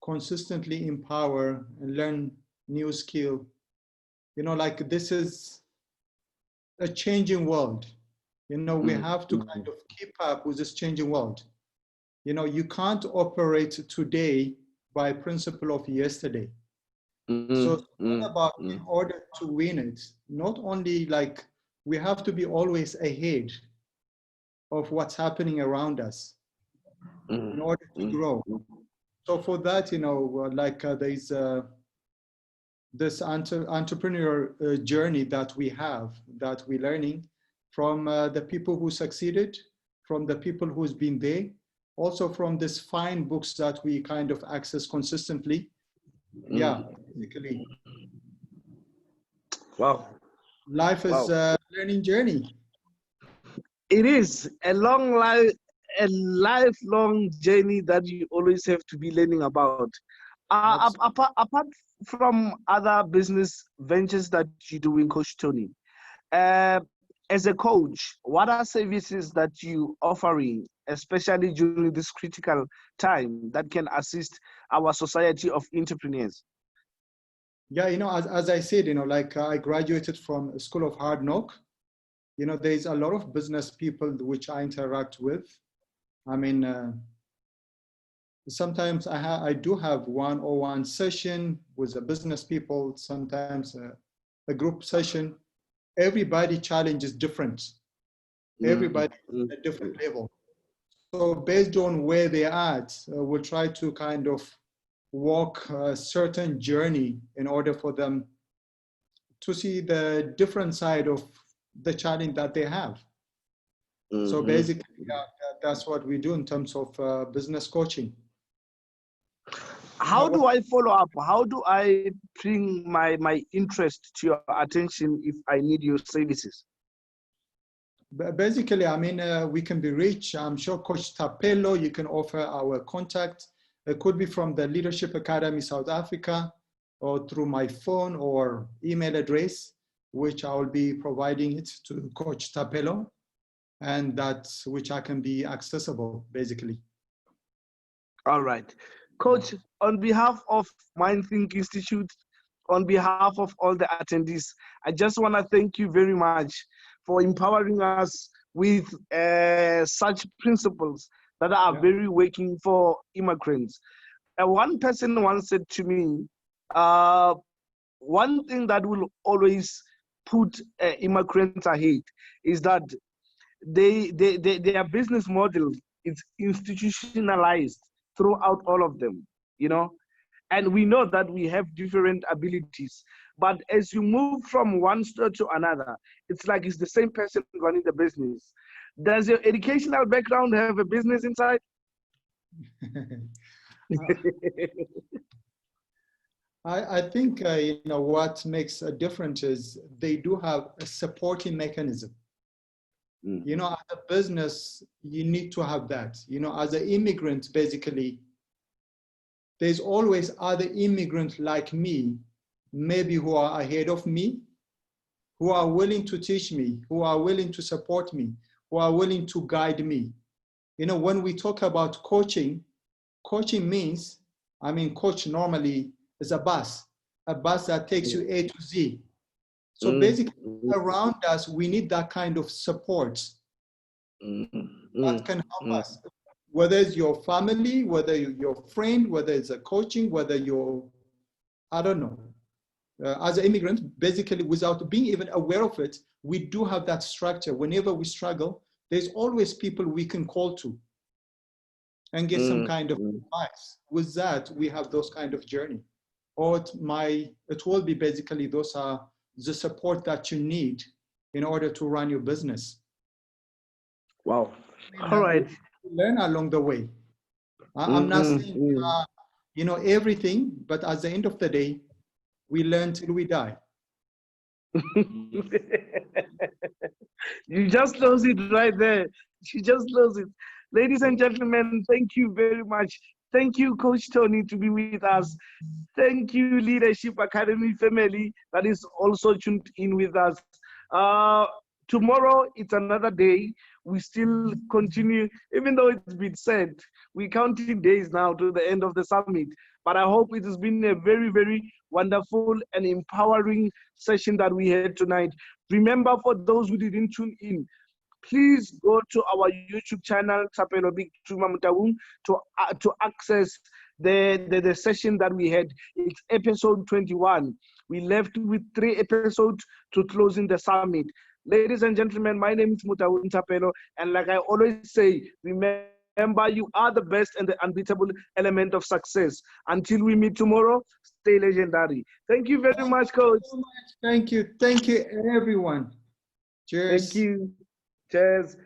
consistently empower and learn new skill. Like this is a changing world. We have to kind of keep up with this changing world. You can't operate today by principle of yesterday. So it's all about, in order to win it, not only like we have to be always ahead of what's happening around us in order to grow. So for that, like there's this entrepreneur journey that we have, that we're learning from the people who succeeded, from the people who's been there, also from these fine books that we kind of access consistently. Yeah, basically. Wow. Life is a learning journey. It is a lifelong journey that you always have to be learning about. Apart from other business ventures that you do in Coach Tony, as a coach, what are services that you offering, especially during this critical time, that can assist our society of entrepreneurs? Yeah, as I said, like I graduated from a School of Hard Knock. There's a lot of business people which I interact with. I mean, sometimes I do have one-on-one session with the business people, sometimes a group session. Everybody challenge is different. Everybody at a different level. So based on where they're at, we'll try to kind of walk a certain journey in order for them to see the different side of the challenge that they have. So basically, that's what we do in terms of business coaching. How do I follow up? How do I bring my interest to your attention if I need your services? Basically, I mean, we can be reached. I'm sure Coach Tapelo, you can offer our contact. It could be from the Leadership Academy South Africa, or through my phone or email address, which I will be providing it to Coach Tapelo, and that's which I can be accessible, basically. All right. Coach, on behalf of MindThink Institute, on behalf of all the attendees, I just want to thank you very much for empowering us with such principles that are very working for immigrants. One person once said to me, one thing that will always put immigrants ahead is that their business model is institutionalized throughout all of them, and we know that we have different abilities, but as you move from one store to another, it's like it's the same person running the business. Does your educational background have a business inside? I think what makes a difference is they do have a supporting mechanism. As a business, you need to have that. As an immigrant, basically, there's always other immigrants like me, maybe who are ahead of me, who are willing to teach me, who are willing to support me, who are willing to guide me. When we talk about coaching means, coach normally is a bus that takes you A to Z. So basically, around us, we need that kind of support that can help us. Whether it's your family, whether your friend, whether it's a coaching, whether you're, I don't know. As an immigrant, basically, without being even aware of it, we do have that structure. Whenever we struggle, there's always people we can call to and get some kind of advice. With that, we have those kind of journey. Or it will be basically, those are the support that you need in order to run your business. Wow. All right. Learn along the way. I'm not saying, you know, everything, but at the end of the day, we learn till we die. You just close it right there. You just close it. Ladies and gentlemen, thank you very much. Thank you, Coach Tony, to be with us. Thank you, Leadership Academy family that is also tuned in with us. Tomorrow, it's another day. We still continue, even though it's been said, we're counting days now to the end of the summit. But I hope it has been a very, very wonderful and empowering session that we had tonight. Remember, for those who didn't tune in, please go to our YouTube channel, Tapelo Big Tuma Mutawung, to access the session that we had. It's episode 21. We left with 3 episodes to closing the summit. Ladies and gentlemen, my name is Mutawung Tapelo, and like I always say, remember, you are the best and the unbeatable element of success. Until we meet tomorrow, stay legendary. Thank you very much, Coach. Thank you. Thank you, everyone. Cheers. Thank you. Cheers.